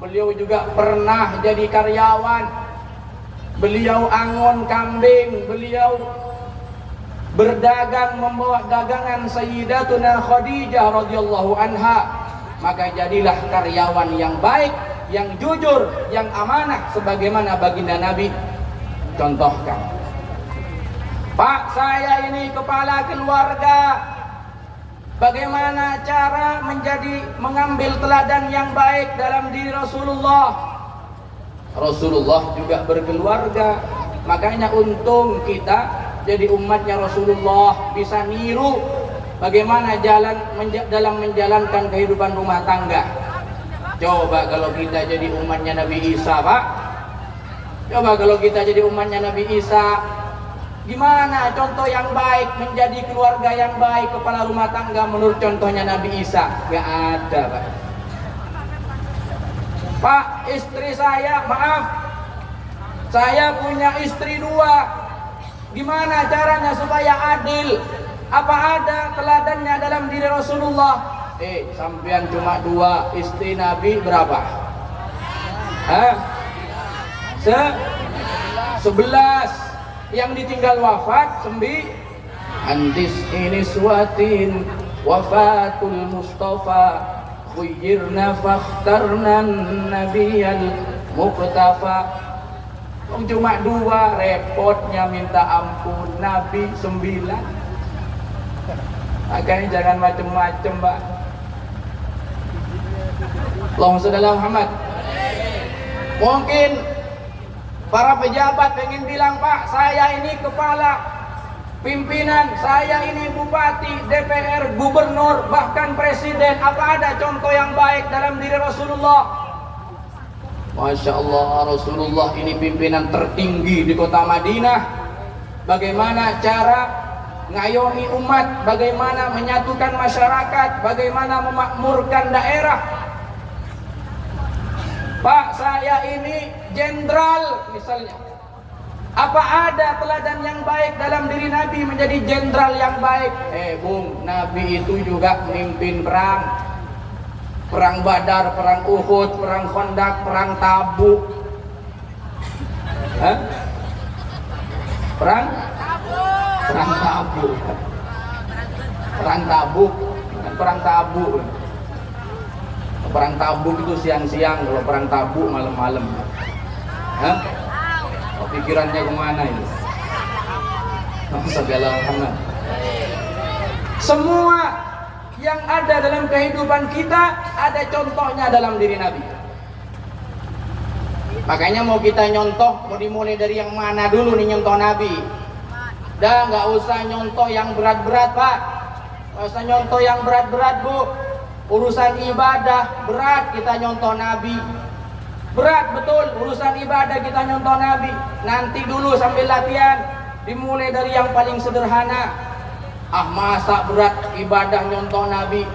beliau juga pernah jadi karyawan. Beliau angon kambing, beliau berdagang membawa dagangan Sayyidatuna Khadijah radhiyallahu anha. Maka jadilah karyawan yang baik, yang jujur, yang amanah sebagaimana baginda Nabi contohkan. Pak, saya ini kepala keluarga. Bagaimana cara mengambil teladan yang baik dalam diri Rasulullah? Rasulullah juga berkeluarga. Makanya untung kita jadi umatnya Rasulullah bisa niru bagaimana dalam menjalankan kehidupan rumah tangga. Coba kalau kita jadi umatnya Nabi Isa, Pak. Coba kalau kita jadi umatnya Nabi Isa, gimana contoh yang baik menjadi keluarga yang baik, kepala rumah tangga menurut contohnya Nabi Isa? Gak ada, Pak. Pak, istri saya, maaf, saya punya istri 2. Gimana caranya supaya adil? Apa ada teladannya dalam diri Rasulullah? Sampean cuma 2, istri Nabi berapa? 11. Yang ditinggal wafat 9. Antis ini suatin wafatul Mustafa khuyyirna fakhtarna nabiyal muqtafa. Cuma 2, repotnya minta ampun. Nabi 9. Makanya jangan macem-macem, Pak. Allahumma sholli ala Muhammad. Mungkin para pejabat pengen bilang, Pak, saya ini kepala pimpinan, saya ini bupati, DPR, gubernur, bahkan presiden. Apa ada contoh yang baik dalam diri Rasulullah? Masya Allah, Rasulullah ini pimpinan tertinggi di kota Madinah. Bagaimana cara ngayomi umat, bagaimana menyatukan masyarakat, bagaimana memakmurkan daerah. Pak, saya ini jenderal misalnya. Apa ada teladan yang baik dalam diri Nabi menjadi jenderal yang baik? Bung, Nabi itu juga memimpin perang. Perang Badar, perang Uhud, perang Khandaq, perang Tabuk. Hah? Perang Tabuk. Perang Tabuk, bukan perang Tabuk. Perang Tabuk itu siang-siang, kalau perang Tabuk malam-malam. Hah? Pikirannya kemana ini? Segala Muhammad. Semua yang ada dalam kehidupan kita ada contohnya dalam diri Nabi. Makanya mau kita nyontoh, mau dimulai dari yang mana dulu nih nyontoh Nabi? Dah nggak usah nyontoh yang berat-berat, Pak. Nggak usah nyontoh yang berat-berat, Bu. Urusan ibadah berat kita nyontoh Nabi. Berat betul urusan ibadah kita nyontoh Nabi. Nanti dulu sambil latihan, dimulai dari yang paling sederhana. Masa berat ibadah nyontoh Nabi?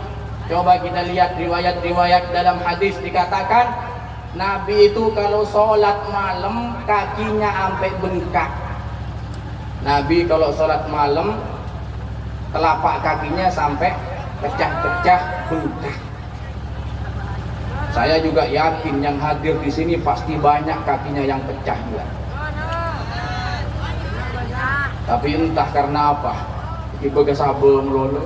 Coba kita lihat riwayat-riwayat dalam hadis dikatakan Nabi itu kalau sholat malam kakinya sampai bengkak. Nabi kalau sholat malam telapak kakinya sampai pecah-pecah bengkak. Saya juga yakin yang hadir di sini pasti banyak kakinya yang pecah juga. Tapi entah karena apa, ibu kesabung lolo.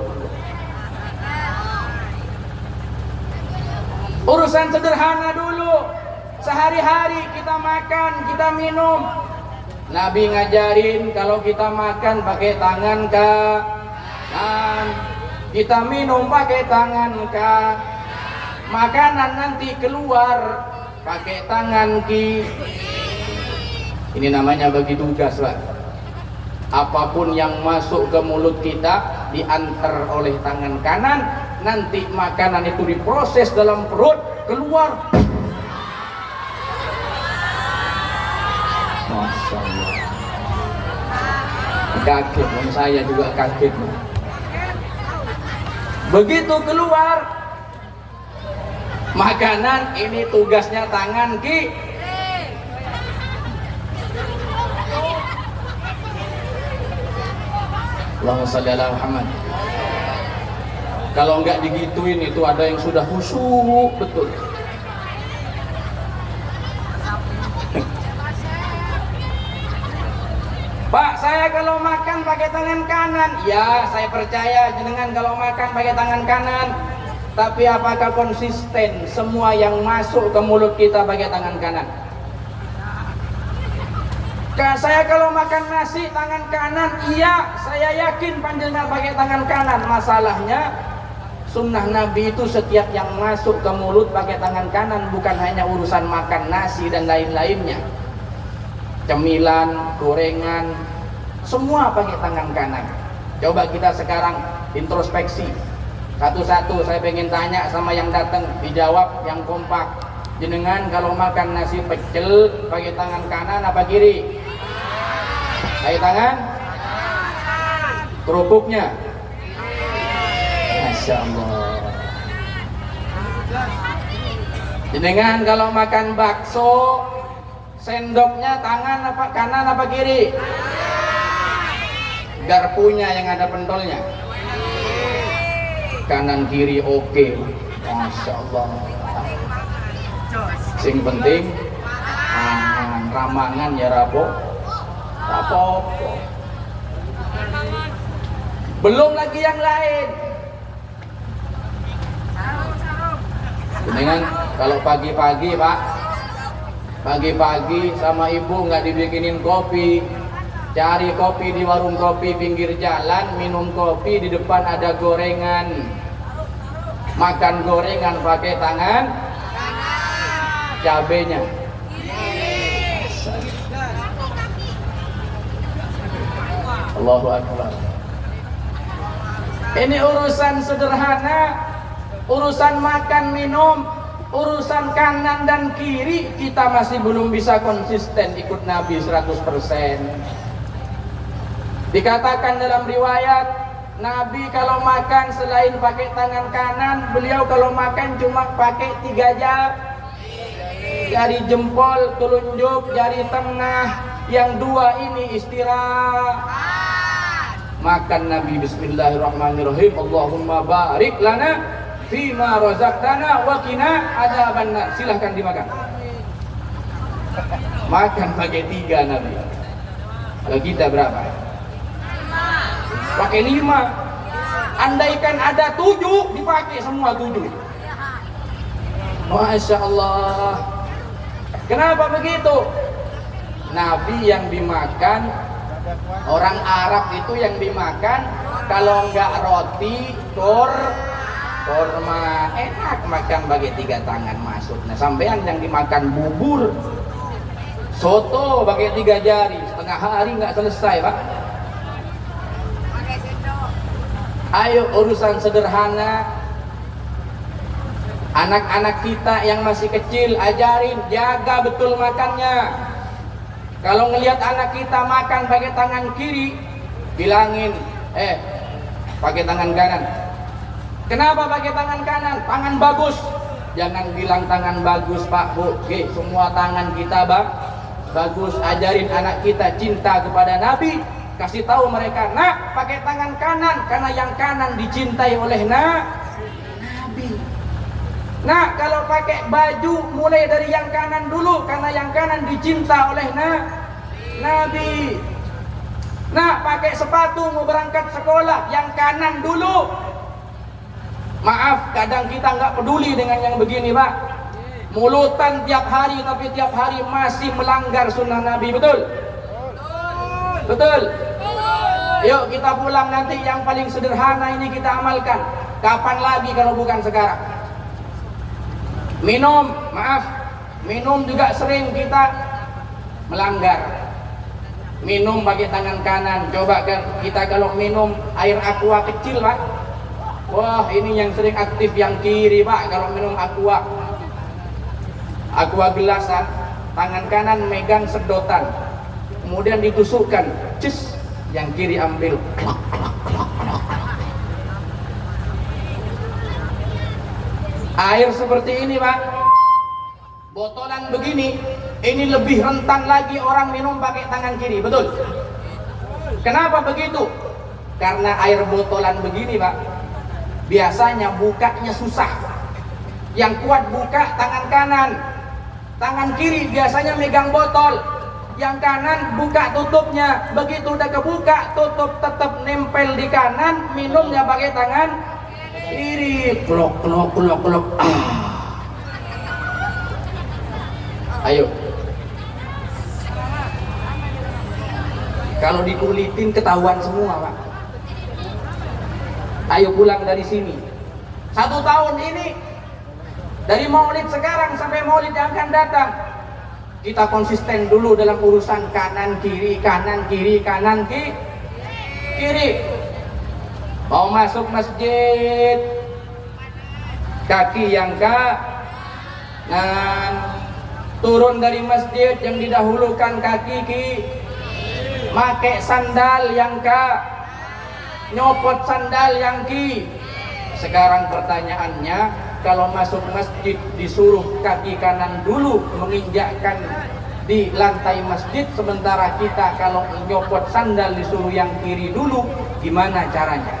Urusan sederhana dulu. Sehari-hari kita makan, kita minum. Nabi ngajarin kalau kita makan pakai tangan kanan, kita minum pakai tangan kanan. Makanan nanti keluar pakai tangan kiri. Ini namanya bagi tugas, Pak. Apapun yang masuk ke mulut kita diantar oleh tangan kanan, nanti makanan itu diproses dalam perut, keluar. Masya Allah. Kaget, saya juga kaget. Begitu keluar makanan, ini tugasnya tangan kiri. Allahumma shalli ala Muhammad. Kalau enggak digituin itu ada yang sudah khusyuk betul. Pak, saya kalau makan pakai tangan kanan. Ya, saya percaya jenengan kalau makan pakai tangan kanan. Tapi apakah konsisten semua yang masuk ke mulut kita pakai tangan kanan? Saya kalau makan nasi tangan kanan, iya, saya yakin panjenengan pakai tangan kanan. Masalahnya sunnah Nabi itu setiap yang masuk ke mulut pakai tangan kanan, bukan hanya urusan makan nasi dan lain-lainnya. Cemilan, gorengan, semua pakai tangan kanan. Coba kita sekarang introspeksi. Satu-satu saya pengen tanya sama yang datang, dijawab yang kompak. Jenengan kalau makan nasi pecel pakai tangan kanan apa kiri? Pakai tangan? Kerupuknya? Masya Allah. Jenengan kalau makan bakso sendoknya tangan apa kanan apa kiri? Garpunya yang ada pentolnya? Kanan kiri oke. Masya Allah. Sing penting ramangan ya rapo. Belum lagi yang lain. Dengan kalau pagi-pagi Pak, pagi-pagi sama ibu nggak dibikinin kopi, cari kopi di warung kopi pinggir jalan, minum kopi di depan ada gorengan, makan gorengan pakai tangan, cabenya. Allahu Akbar. Ini urusan sederhana, urusan makan minum, urusan kanan dan kiri kita masih belum bisa konsisten ikut Nabi 100%. Dikatakan dalam riwayat, Nabi kalau makan selain pakai tangan kanan, beliau kalau makan cuma pakai 3 jari. jari jempol, telunjuk, jari tengah, yang dua ini istirahat. Makan Nabi bismillahirrahmanirrahim. Allahumma barik lana fima razaqtana wa qina adzabannar. Silahkan dimakan. Makan pakai 3 Nabi. Kalau kita berapa? Pakai 5. Andaikan ada 7, dipakai semua 7. Masya Allah. Kenapa begitu? Nabi yang dimakan, orang Arab itu yang dimakan, kalau enggak roti, kurma, enak makan pakai 3 tangan masuk. Nah, sampean yang dimakan bubur, soto pakai 3 jari, setengah hari nggak selesai, Pak. Ayo urusan sederhana. Anak-anak kita yang masih kecil ajarin, jaga betul makannya. Kalau ngelihat anak kita makan pakai tangan kiri, bilangin, pakai tangan kanan. Kenapa pakai tangan kanan? Tangan bagus. Jangan bilang tangan bagus Pak Bu. Semua tangan kita bagus. Ajarin anak kita cinta kepada Nabi. Kasih tahu mereka, nak pakai tangan kanan karena yang kanan dicintai oleh Nabi. Nah, kalau pakai baju mulai dari yang kanan dulu karena yang kanan dicinta oleh Nabi. Nah, pakai sepatu mau berangkat sekolah yang kanan dulu. Maaf, kadang kita nggak peduli dengan yang begini, Pak. Mulutan tiap hari tapi tiap hari masih melanggar sunnah Nabi, betul? Betul. Yuk kita pulang nanti yang paling sederhana ini kita amalkan. Kapan lagi kalau bukan sekarang? Minum, maaf, minum juga sering kita melanggar. Minum pakai tangan kanan. Coba kan kita kalau minum air aqua kecil, Pak. Wah, ini yang sering aktif yang kiri, Pak. Kalau minum aqua gelasan, tangan kanan megang sedotan, kemudian ditusukkan, cus, yang kiri ambil. Air seperti ini, Pak, botolan begini, ini lebih rentan lagi orang minum pakai tangan kiri, betul? Kenapa begitu? Karena air botolan begini, Pak, biasanya bukanya susah. Yang kuat buka tangan kanan, tangan kiri biasanya megang botol, yang kanan buka tutupnya. Begitu udah kebuka, tutup tetap nempel di kanan, minumnya pakai tangan kiri. Klok. Ayo, kalau dikulitin ketahuan semua, Pak. Ayo pulang dari sini. 1 tahun ini, dari maulid sekarang sampai maulid yang akan datang, kita konsisten dulu dalam urusan kanan kiri, kanan kiri, kanan kiri. Mau masuk masjid, kaki yang kanan. Turun dari masjid yang didahulukan kaki pakai sandal yang nyopot sandal yang Sekarang pertanyaannya, kalau masuk masjid disuruh kaki kanan dulu menginjakkan di lantai masjid, sementara kita kalau nyopot sandal disuruh yang kiri dulu, gimana caranya?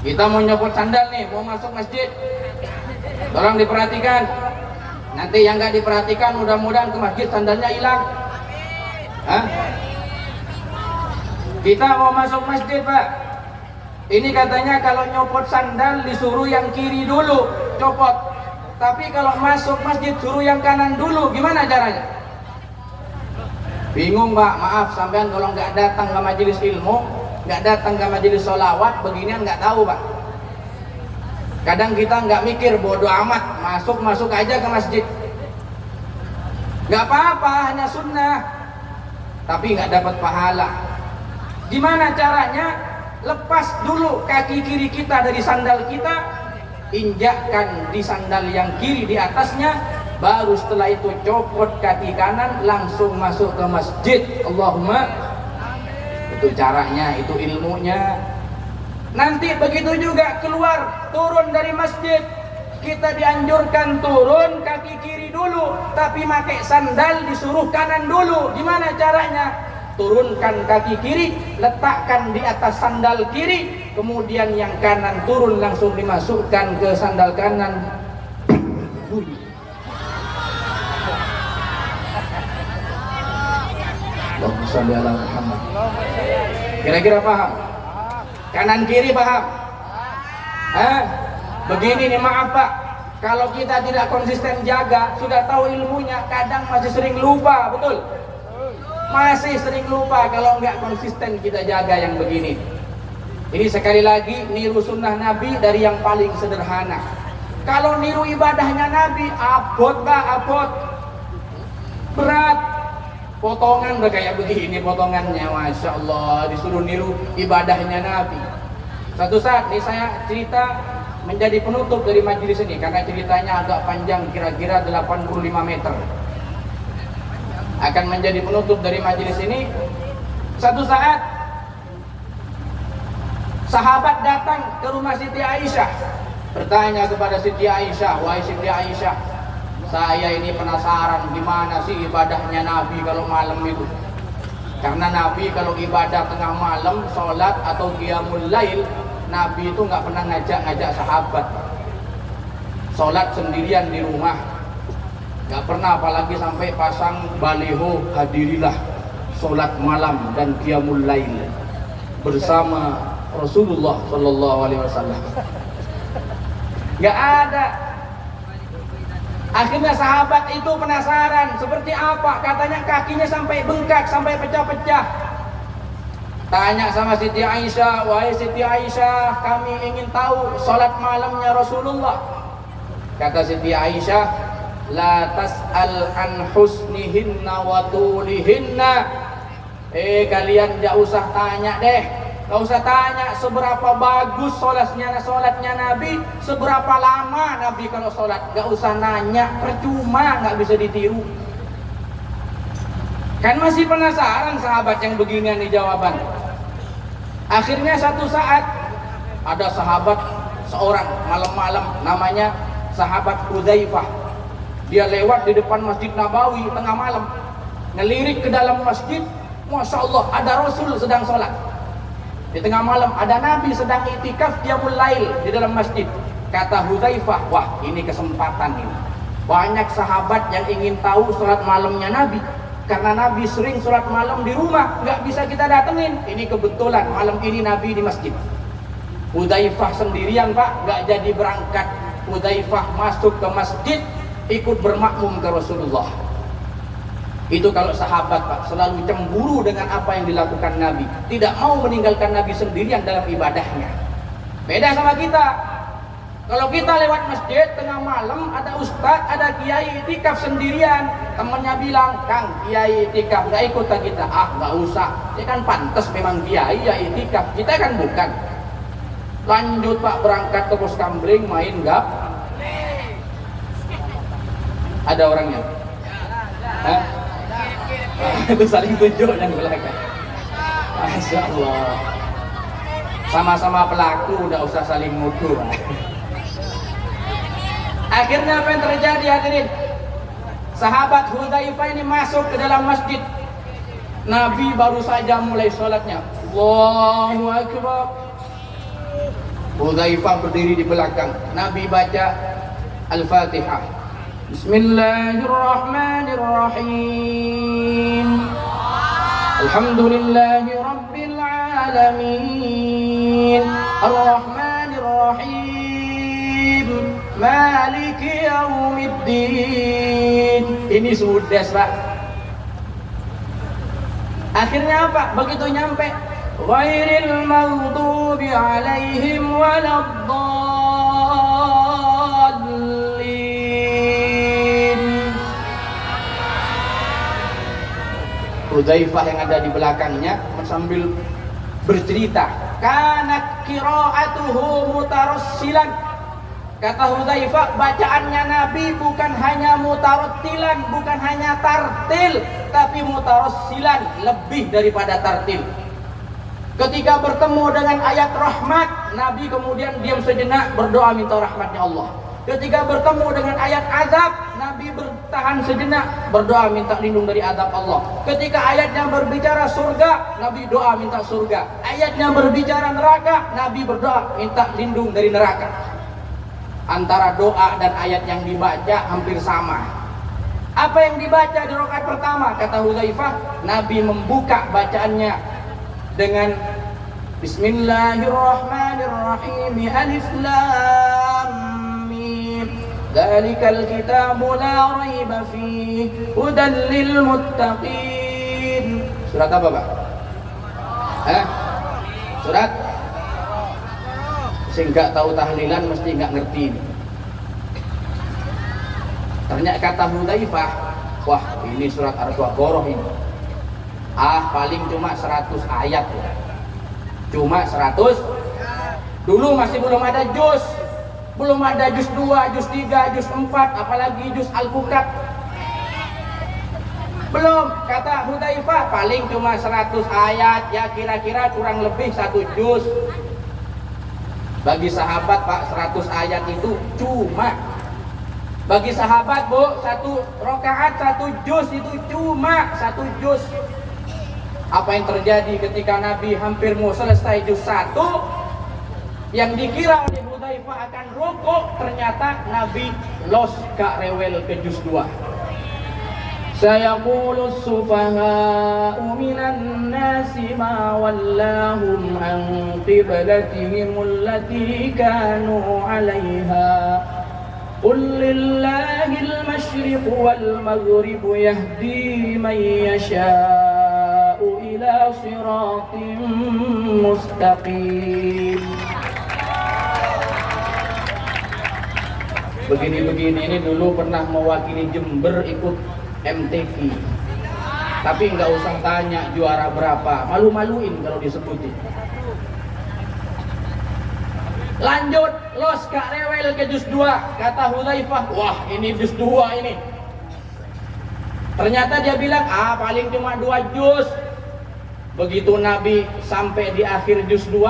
Kita mau nyopot sandal nih, mau masuk masjid, tolong diperhatikan. Nanti yang nggak diperhatikan mudah-mudahan ke masjid sandalnya hilang. Hah? Kita mau masuk masjid, Pak. Ini katanya kalau nyopot sandal disuruh yang kiri dulu copot. Tapi kalau masuk masjid suruh yang kanan dulu, gimana caranya? Bingung, Pak. Maaf, sampean kalau nggak datang ke majelis ilmu, nggak datang ke majelis sholawat, beginian nggak tahu, Pak. Kadang kita nggak mikir, bodoh amat, masuk aja ke masjid. Nggak apa-apa, hanya sunnah, tapi nggak dapat pahala. Gimana caranya? Lepas dulu kaki kiri kita dari sandal kita, injakkan di sandal yang kiri di atasnya, baru setelah itu copot kaki kanan, langsung masuk ke masjid. Allahumma, itu caranya, itu ilmunya. Nanti begitu juga keluar, turun dari masjid, kita dianjurkan turun kaki kiri dulu, tapi pakai sandal disuruh kanan dulu. Gimana caranya? Turunkan kaki kiri, letakkan di atas sandal kiri, kemudian yang kanan turun langsung dimasukkan ke sandal kanan. Allahumma shalli ala Muhammad. Kira-kira paham? Kanan kiri paham? Begini nih, maaf Pak, kalau kita tidak konsisten jaga, sudah tahu ilmunya, kadang masih sering lupa, betul? Masih sering lupa kalau nggak konsisten kita jaga yang begini. Ini sekali lagi niru sunnah Nabi dari yang paling sederhana. Kalau niru ibadahnya Nabi, abot Pak, abot, berat. Potongan udah kayak begini potongannya, Masya Allah, disuruh niru ibadahnya Nabi. Satu saat nih saya cerita menjadi penutup dari majelis ini, karena ceritanya agak panjang, kira-kira 85 meter. Akan menjadi penutup dari majelis ini. Satu saat sahabat datang ke rumah Siti Aisyah, bertanya kepada Siti Aisyah, wahai Siti Aisyah, saya ini penasaran gimana sih ibadahnya Nabi kalau malam itu. Karena Nabi kalau ibadah tengah malam, sholat atau qiyamul lail, Nabi itu nggak pernah ngajak sahabat. Sholat sendirian di rumah, nggak pernah, apalagi sampai pasang baliho, hadirilah sholat malam dan qiyamul lail bersama Rasulullah Shallallahu Alaihi Wasallam. Nggak ada. Akhirnya sahabat itu penasaran seperti apa, katanya kakinya sampai bengkak, sampai pecah-pecah. Tanya sama Siti Aisyah, wahai Siti Aisyah, kami ingin tahu sholat malamnya Rasulullah. Kata Siti Aisyah, la tas'al an husnihinna wa tulihinna. Kalian gak usah tanya deh, gak usah tanya seberapa bagus sholatnya Nabi, seberapa lama Nabi kalau sholat, gak usah nanya, percuma, gak bisa ditiru. Kan masih penasaran sahabat yang beginian nih jawaban. Akhirnya satu saat ada sahabat seorang malam-malam, namanya sahabat Hudzaifah. Dia lewat di depan Masjid Nabawi tengah malam, ngelirik ke dalam masjid. Masya Allah, ada Rasul sedang sholat. Di tengah malam ada Nabi sedang i'tikaf qiyamul lail di dalam masjid. Kata Hudzaifah, wah ini kesempatan ini. Banyak sahabat yang ingin tahu sholat malamnya Nabi, karena Nabi sering sholat malam di rumah, nggak bisa kita datengin. Ini kebetulan malam ini Nabi di masjid. Hudzaifah sendirian Pak, nggak jadi berangkat. Hudzaifah masuk ke masjid, ikut bermakmum ke Rasulullah. Itu kalau sahabat Pak, selalu cemburu dengan apa yang dilakukan Nabi, tidak mau meninggalkan Nabi sendirian dalam ibadahnya. Beda sama kita. Kalau kita lewat masjid tengah malam, ada ustadz, ada kiai i'tikaf sendirian, temennya bilang, Kang, kiai i'tikaf, nggak ikut kita. Ah, nggak usah, dia kan pantas memang kiai ya i'tikaf, kita kan bukan. Lanjut Pak, berangkat ke Pos Kambling, main gap. Ada orangnya? Hah? Itu saling tunjuk yang belakang. Masya Allah, sama-sama pelaku, udah usah saling nuduh. Akhirnya apa yang terjadi hadirin? Sahabat Hudzaifah ini masuk ke dalam masjid. Nabi baru saja mulai sholatnya. Allahu Akbar. Hudzaifah berdiri di belakang. Nabi baca Al-Fatihah. Bismillahirrahmanirrahim. Alhamdulillahi Rabbil Alamin. Ar-Rahmanirrahim. Maliki Yaumiddin. Ini sudah Pak. Akhirnya apa? Begitu nyampe, ghairil maghdubi alaihim waladdallin. Hudzaifah yang ada di belakangnya sambil bercerita, kanat qiraatuhu mutarassilan. Kata Hudzaifah, bacaannya Nabi bukan hanya mutarattilan, bukan hanya tartil, tapi mutarassilan, lebih daripada tartil. Ketika bertemu dengan ayat rahmat, Nabi kemudian diam sejenak, berdoa minta rahmatnya Allah. Ketika bertemu dengan ayat azab, Nabi bertahan sejenak, berdoa minta lindung dari azab Allah. Ketika ayatnya berbicara surga, Nabi doa minta surga. Ayatnya berbicara neraka, Nabi berdoa minta lindung dari neraka. Antara doa dan ayat yang dibaca hampir sama. Apa yang dibaca di rakaat pertama? Kata Hudzaifah, Nabi membuka bacaannya dengan Bismillahirrahmanirrahim. Alif Lam Dzalikal kitabu la raiba fihi hudan lil muttaqin. Surat apa, Pak? Surat sing gak tahu tahlilan mesti gak ngerti. Ternyata kata Hudzaifah, wah ini surat Al-Baqarah ini. Paling cuma 100 ayat ya. Cuma 100. Dulu masih belum ada juz. Belum ada juz 2, juz 3, juz 4, apalagi juz Al-Fukat. Belum, kata Hudzaifah, paling cuma 100 ayat, ya kira-kira kurang lebih 1 juz. Bagi sahabat Pak, 100 ayat itu cuma. Bagi sahabat Bu, 1 rakaat 1 juz itu cuma 1 juz. Apa yang terjadi ketika Nabi hampir mau selesai juz 1, yang dikira oleh Hudzaifah akan rukuk, ternyata Nabi los gak rewel ke juz 2. Sayaqulu sufaha'u minan nasi ma wallahum an qiblatihim allati kanu 'alaiha. Qul lillahil masyriqu wal maghribu yahdi man yasha'u ila siratin mustaqim. Begini-begini ini dulu pernah mewakili Jember ikut MTQ, tapi nggak usah tanya juara berapa, malu-maluin kalau disebutin. Lanjut, los gak rewel ke juz 2. Kata Hudzaifah, wah ini juz 2 ini. Ternyata dia bilang, paling cuma 2 juz. Begitu Nabi sampai di akhir juz 2,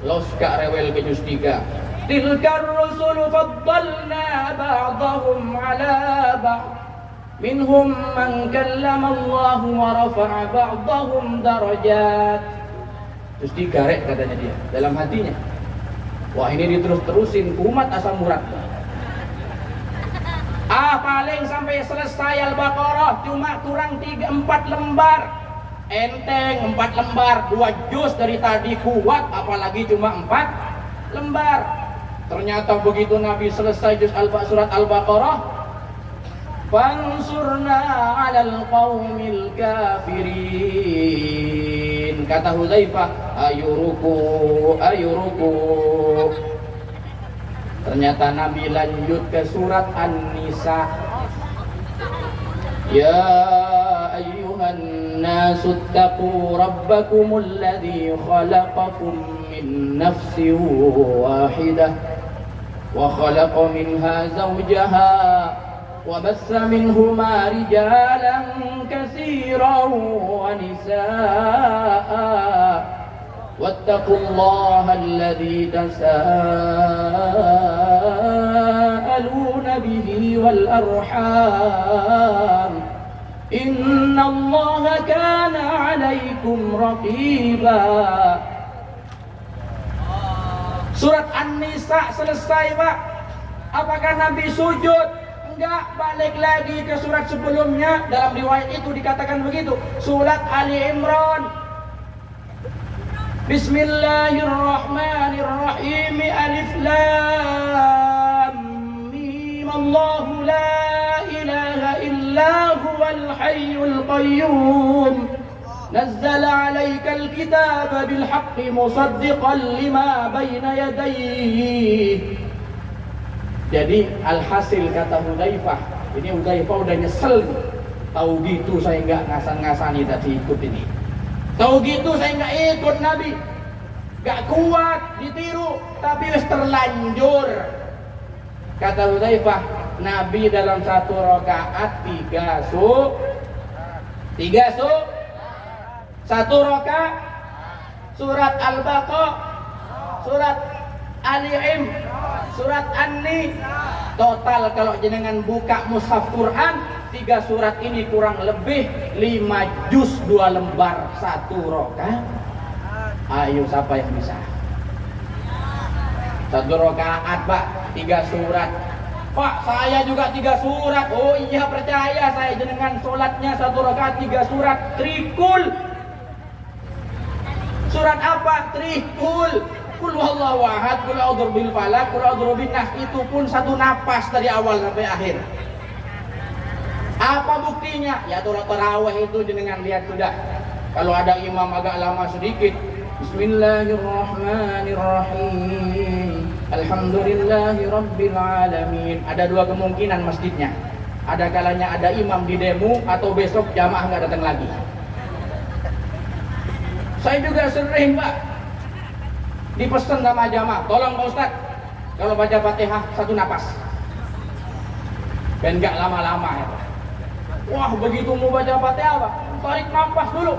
los gak rewel ke juz 3. Tilkar rusulu faddalna ba'dahum ala ba'd minhum man kallama Allah wa rafa'a ba'dahum darajat. Terus digarek katanya dia dalam hatinya, wah ini diterus-terusin kumat asam urat. Paling sampai selesai Al-Baqarah cuma kurang 3-4 lembar. Enteng 4 lembar, 2 juz dari tadi kuat, apalagi cuma 4 lembar. Ternyata begitu Nabi selesai juz surat Al-Baqarah, fansurna 'alal qaumil kafirin. Kata Hudzaifah, ayuruku. Ternyata Nabi lanjut ke surat An-Nisa. Ya ayyuhan nasu taqu rabbakumul ladzi khalaqakum min nafsin wahidah wa khalaqa minha zawjaha wa bassa minhuma rijalan katsiran wa nisaa wattaqullaha alladzi tasaaluna bihi wal arham innallaha kana 'alaikum raqiba. Surat An-Nisa selesai, Pak. Apakah Nabi sujud? Enggak, balik lagi ke surat sebelumnya. Dalam riwayat itu dikatakan begitu. Surat Ali Imran. Bismillahirrahmanirrahim. Alif Lam Mim. Allahu la ilaha illa huwal hayyul qayyum. نزل عليك الكتاب بالحق مصدقا لما بين يديه. Jadi alhasil kata Hudzaifah, ini Hudzaifah udah nyesel nih. Tahu gitu saya nggak ngasan-ngasani tadi ikut ini. Tahu gitu saya nggak ikut Nabi. Gak kuat ditiru, tapi wis terlanjur. Kata Hudzaifah, Nabi dalam 1 rakaat 3 su. 1 rakaat surat Al-Baqarah, surat Ali Imran, surat An-Ni. Total kalau jenengan buka mushaf Quran, 3 surat ini kurang lebih 5 juz 2 lembar 1 rakaat. Ayo siapa yang bisa? 1 rakaat Pak, 3 surat. Pak, saya juga 3 surat. Oh iya, percaya saya, jenengan sholatnya 1 rakaat 3 surat. Trikul. Surat apa? Trikul. Qul huwallahu ahad, qul a'udzu birabbil falaq, qul a'udzu birabbin nas. Itu pun 1 napas dari awal sampai akhir. Apa buktinya? Ya sholat tarawih itu jenengan lihat sudah. Kalau ada imam agak lama sedikit, Bismillahirrahmanirrahim, Alhamdulillahirabbil alamin. Ada 2 kemungkinan masjidnya. Ada kalanya ada imam di demo, atau besok jamaah nggak datang lagi. Saya juga sering Pak dipesan sama jamaah, tolong Pak Ustadz kalau baca Fatihah 1 napas, dan nggak lama-lama ya Pak. Wah, begitu mau baca Fatihah Pak, tarik napas dulu.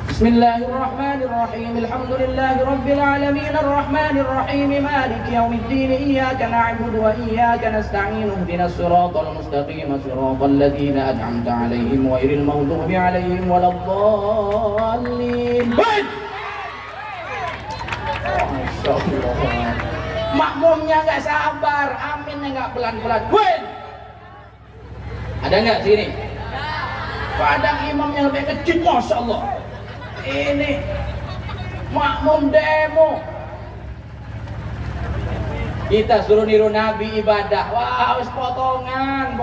Bismillahirrahmanirrahim, Alhamdulillahirabbil alamin, arrahmanirrahim, maliki yaumiddin, iyyaka na'budu wa iyyaka nasta'in, ihdinas siratal mustaqim, siratal ladzina an'amta 'alaihim ghairil maghdubi 'alaihim waladdallin. Makmumnya nggak sabar, aminnya nggak pelan-pelan. Ada nggak sini? Padang imamnya lebih kecil, masya Allah. Ini makmum demo. Kita suruh niru Nabi ibadah. Wah, harus potongan.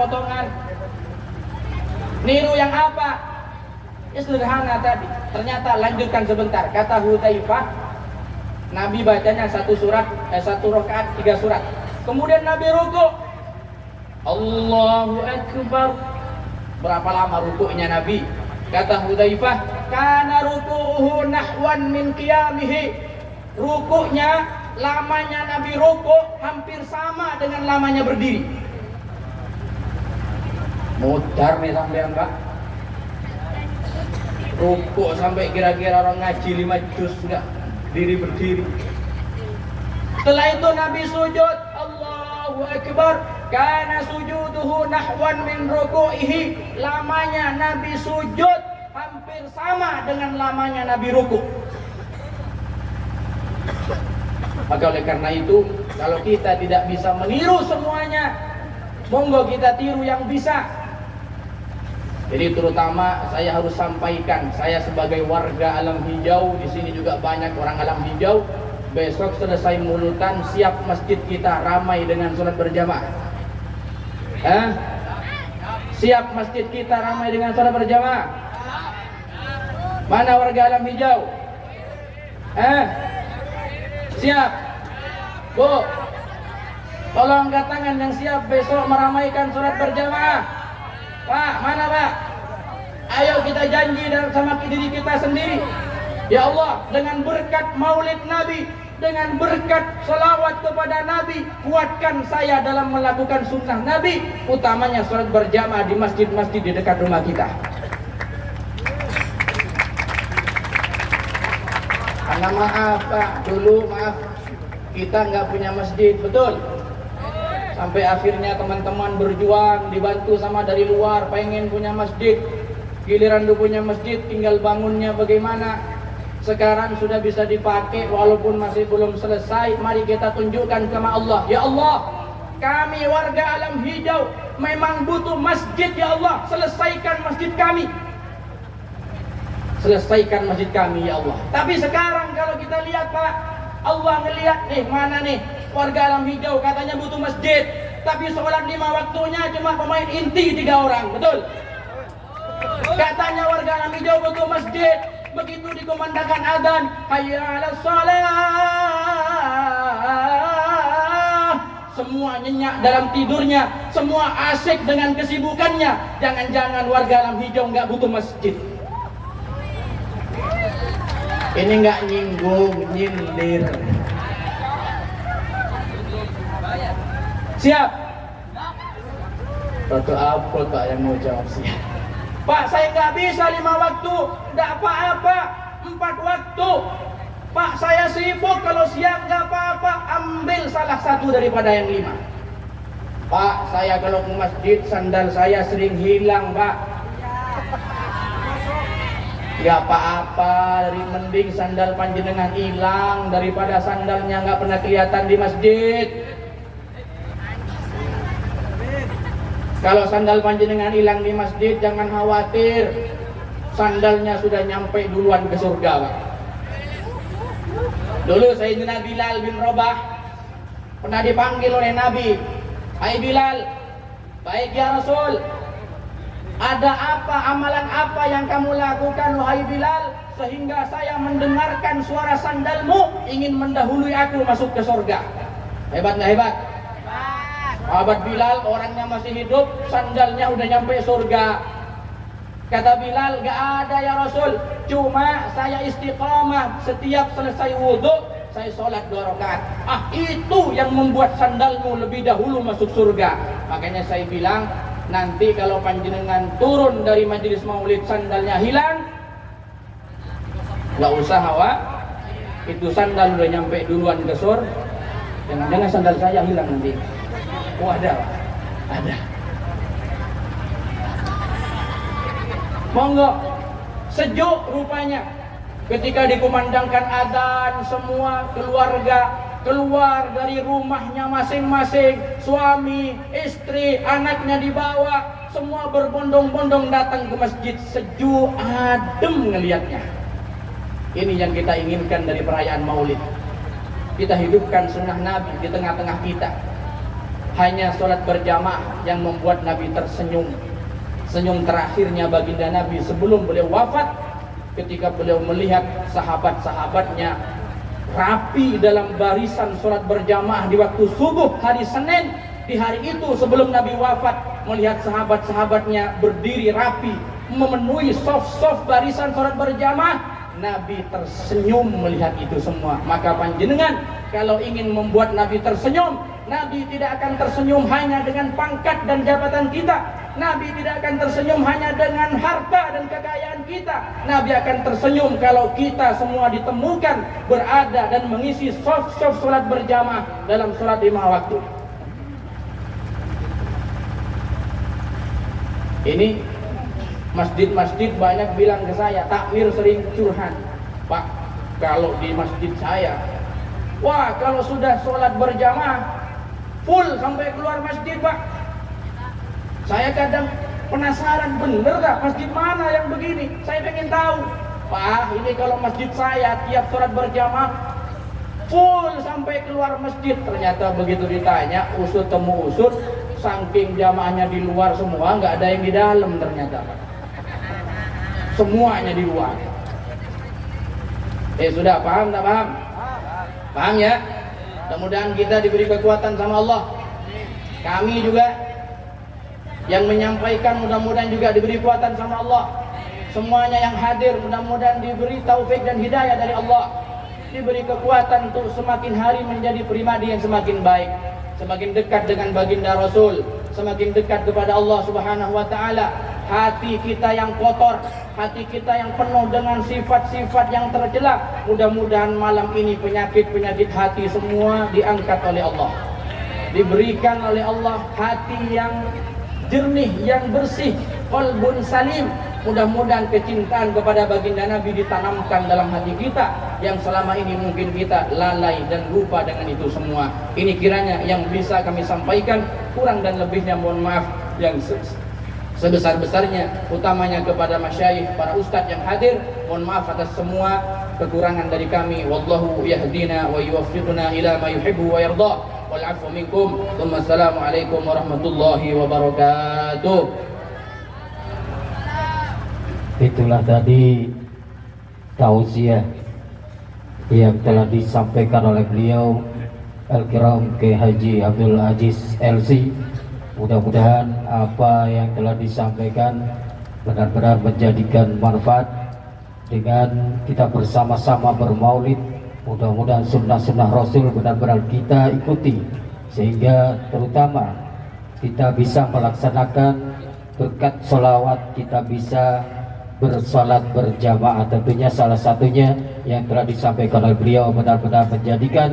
Niru yang apa? Ya sederhana tadi. Ternyata lanjutkan sebentar. Kata Hudzaifah, Nabi bacanya 1 rakaat 3 surat. Kemudian Nabi ruku. Allahu Akbar. Berapa lama rukuknya Nabi? Kata Hudzaifah, kana ruku'uhu nahwan min qiyamihi. Rukuknya, lamanya Nabi rukuk hampir sama dengan lamanya berdiri. Mudar nih sampean Pak. Rukuk sampai kira-kira orang ngaji 5 juz enggak berdiri. Setelah itu Nabi sujud, Allahu Akbar. Kana sujuduhu nahwan min ruku'ihi. Lamanya Nabi sujud hampir sama dengan lamanya Nabi ruku'. Maka oleh karena itu, kalau kita tidak bisa meniru semuanya, monggo kita tiru yang bisa. Jadi terutama saya harus sampaikan, saya sebagai warga Alam Hijau, di sini juga banyak orang Alam Hijau. Besok selesai mulutan, siap masjid kita ramai dengan sholat berjamaah. Siap masjid kita ramai dengan sholat berjamaah. Mana warga Alam Hijau? Siap? Bu, tolong angkat tangan yang siap besok meramaikan sholat berjamaah. Pak, mana Pak? Ayo kita janji sama diri kita sendiri. Ya Allah, dengan berkat maulid Nabi, dengan berkat salawat kepada Nabi, kuatkan saya dalam melakukan sunnah Nabi, utamanya sholat berjamaah di masjid-masjid di dekat rumah kita. Karena maaf Pak, dulu maaf, kita nggak punya masjid, betul? Sampai akhirnya teman-teman berjuang, dibantu sama dari luar, pengen punya masjid. Giliran udah punya masjid, tinggal bangunnya bagaimana. Sekarang sudah bisa dipakai walaupun masih belum selesai. Mari kita tunjukkan sama Allah. Ya Allah, kami warga Alam Hijau memang butuh masjid. Ya Allah, selesaikan masjid kami. Selesaikan masjid kami ya Allah. Tapi sekarang kalau kita lihat Pak, Allah ngelihat nih, mana nih warga Alam Hijau katanya butuh masjid, tapi sholat 5 waktunya cuma pemain inti 3 orang, betul? Katanya warga Alam Hijau butuh masjid, begitu dikumandangkan adzan, hayya 'alas shalah, semua nyenyak dalam tidurnya, semua asik dengan kesibukannya. Jangan-jangan warga Alam Hijau nggak butuh masjid. Ini nggak nyinggung, nyindir. Siap? Batu apa Pak yang mau jawab siap? Pak, saya nggak bisa 5 waktu, nggak apa-apa, 4 waktu. Pak, saya sibuk, kalau siang nggak apa-apa, ambil salah satu daripada yang 5. Pak, saya kalau ke masjid sandal saya sering hilang, Pak. Gak apa-apa, dari mending sandal panjenengan hilang daripada sandalnya nggak pernah kelihatan di masjid. Kalau sandal panjenengan hilang di masjid, jangan khawatir, sandalnya sudah nyampe duluan ke surga, Pak. Dulu Sayyidina Bilal bin Rabah pernah dipanggil oleh Nabi, "Hai Bilal." "Baik ya Rasul." "Ada apa, amalan apa yang kamu lakukan wahai Bilal, sehingga saya mendengarkan suara sandalmu ingin mendahului aku masuk ke surga?" Hebat nggak hebat? Sahabat Bilal orangnya masih hidup, sandalnya udah nyampe surga. Kata Bilal, "Gak ada ya Rasul, cuma saya istiqamah, setiap selesai wudhu saya sholat 2 rakaat. Itu yang membuat sandalmu lebih dahulu masuk surga." Makanya saya bilang, nanti kalau panjenengan turun dari majelis maulid sandalnya hilang, nggak usah hawa, itu sandal udah nyampe duluan ke surga. Jangan-jangan sandal saya hilang nanti. Oh ada. Monggo, sejuk rupanya ketika dikumandangkan adzan, semua keluarga keluar dari rumahnya masing-masing, suami, istri, anaknya dibawa, semua berbondong-bondong datang ke masjid, sejuk, adem ngelihatnya. Ini yang kita inginkan dari perayaan Maulid. Kita hidupkan sunnah Nabi di tengah-tengah kita. Hanya sholat berjamaah yang membuat Nabi tersenyum. Senyum terakhirnya baginda Nabi sebelum beliau wafat, ketika beliau melihat sahabat-sahabatnya rapi dalam barisan sholat berjamaah di waktu subuh hari Senin. Di hari itu sebelum Nabi wafat, melihat sahabat-sahabatnya berdiri rapi memenuhi soft barisan sholat berjamaah, Nabi tersenyum melihat itu semua. Maka panjenengan kalau ingin membuat Nabi tersenyum, Nabi tidak akan tersenyum hanya dengan pangkat dan jabatan kita. Nabi tidak akan tersenyum hanya dengan harta dan kekayaan kita. Nabi akan tersenyum kalau kita semua ditemukan berada dan mengisi soft sholat berjamaah dalam sholat 5 waktu. Ini masjid-masjid banyak bilang ke saya, takmir sering curhat, "Pak, kalau di masjid saya, wah kalau sudah sholat berjamaah full sampai keluar masjid, Pak. Saya kadang penasaran, bener gak masjid mana yang begini? Saya pengen tahu." "Pak, ini kalau masjid saya tiap sholat berjamaah full sampai keluar masjid." Ternyata begitu ditanya, usut temu usut, saking jamaahnya di luar semua, nggak ada yang di dalam ternyata, Pak. Semuanya di luar. Sudah paham tak paham? Paham ya? Mudah-mudahan kita diberi kekuatan sama Allah. Kami juga yang menyampaikan mudah-mudahan juga diberi kekuatan sama Allah. Semuanya yang hadir mudah-mudahan diberi taufik dan hidayah dari Allah. Diberi kekuatan untuk semakin hari menjadi pribadi yang semakin baik, semakin dekat dengan baginda Rasul, semakin dekat kepada Allah Subhanahu wa taala. Hati kita yang kotor, hati kita yang penuh dengan sifat-sifat yang tercela, mudah-mudahan malam ini penyakit-penyakit hati semua diangkat oleh Allah. Diberikan oleh Allah hati yang jernih, yang bersih, qalbun salim. Mudah-mudahan kecintaan kepada baginda Nabi ditanamkan dalam hati kita, yang selama ini mungkin kita lalai dan lupa dengan itu semua. Ini kiranya yang bisa kami sampaikan, kurang dan lebihnya mohon maaf yang sebesar-besarnya, utamanya kepada masyayikh, para ustadz yang hadir, mohon maaf atas semua kekurangan dari kami. Wallahu yahdina wa yuwaffiquna ila ma yuhibbu wa yarda. Wal 'afwu minkum. Assalamualaikum warahmatullahi wabarakatuh. Itulah tadi tausiah yang telah disampaikan oleh beliau Al-Kiram Kiai Haji Abdul Aziz LC. Mudah-mudahan apa yang telah disampaikan benar-benar menjadikan manfaat dengan kita bersama-sama bermaulid. Mudah-mudahan sunnah-sunnah Rasul benar-benar kita ikuti, sehingga terutama kita bisa melaksanakan berkat sholawat, kita bisa bersalat berjamaah. Tentunya salah satunya yang telah disampaikan oleh beliau benar-benar menjadikan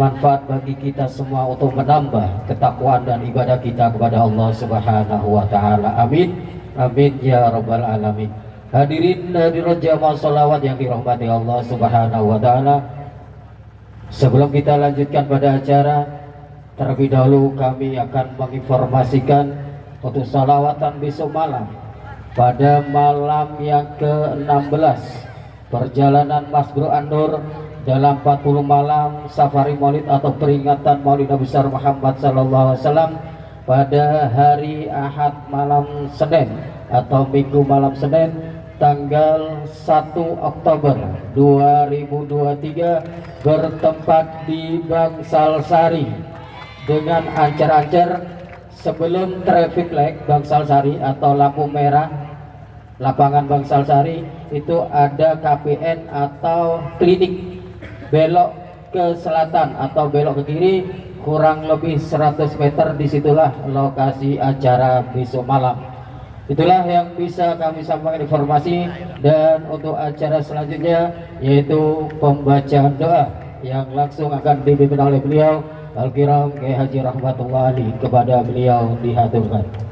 manfaat bagi kita semua untuk menambah ketakwaan dan ibadah kita kepada Allah Subhanahu wa taala. Amin. Amin ya rabbal alamin. Hadirin hadirat jamaah sholawat yang dirahmati Allah Subhanahu wa taala. Sebelum kita lanjutkan pada acara, terlebih dahulu kami akan menginformasikan untuk sholawatan besok malam pada malam yang ke-16 perjalanan Mas Bro An-Nur dalam 40 malam safari maulid atau peringatan maulid Nabi besar Muhammad sallallahu alaihi wasallam pada hari Ahad malam Senin atau Minggu malam Senin tanggal 1 Oktober 2023 bertempat di Bangsal Sari dengan ancar-ancar sebelum traffic light Bangsal Sari atau lampu merah lapangan Bangsal Sari itu ada KPN atau klinik. Belok ke selatan atau belok ke kiri kurang lebih 100 meter, disitulah lokasi acara besok malam. Itulah yang bisa kami sampaikan informasi. Dan untuk acara selanjutnya yaitu pembacaan doa yang langsung akan dipimpin oleh beliau Al-Kiram Kiai Haji Rahmatullah Ali. Kepada beliau dihaturkan.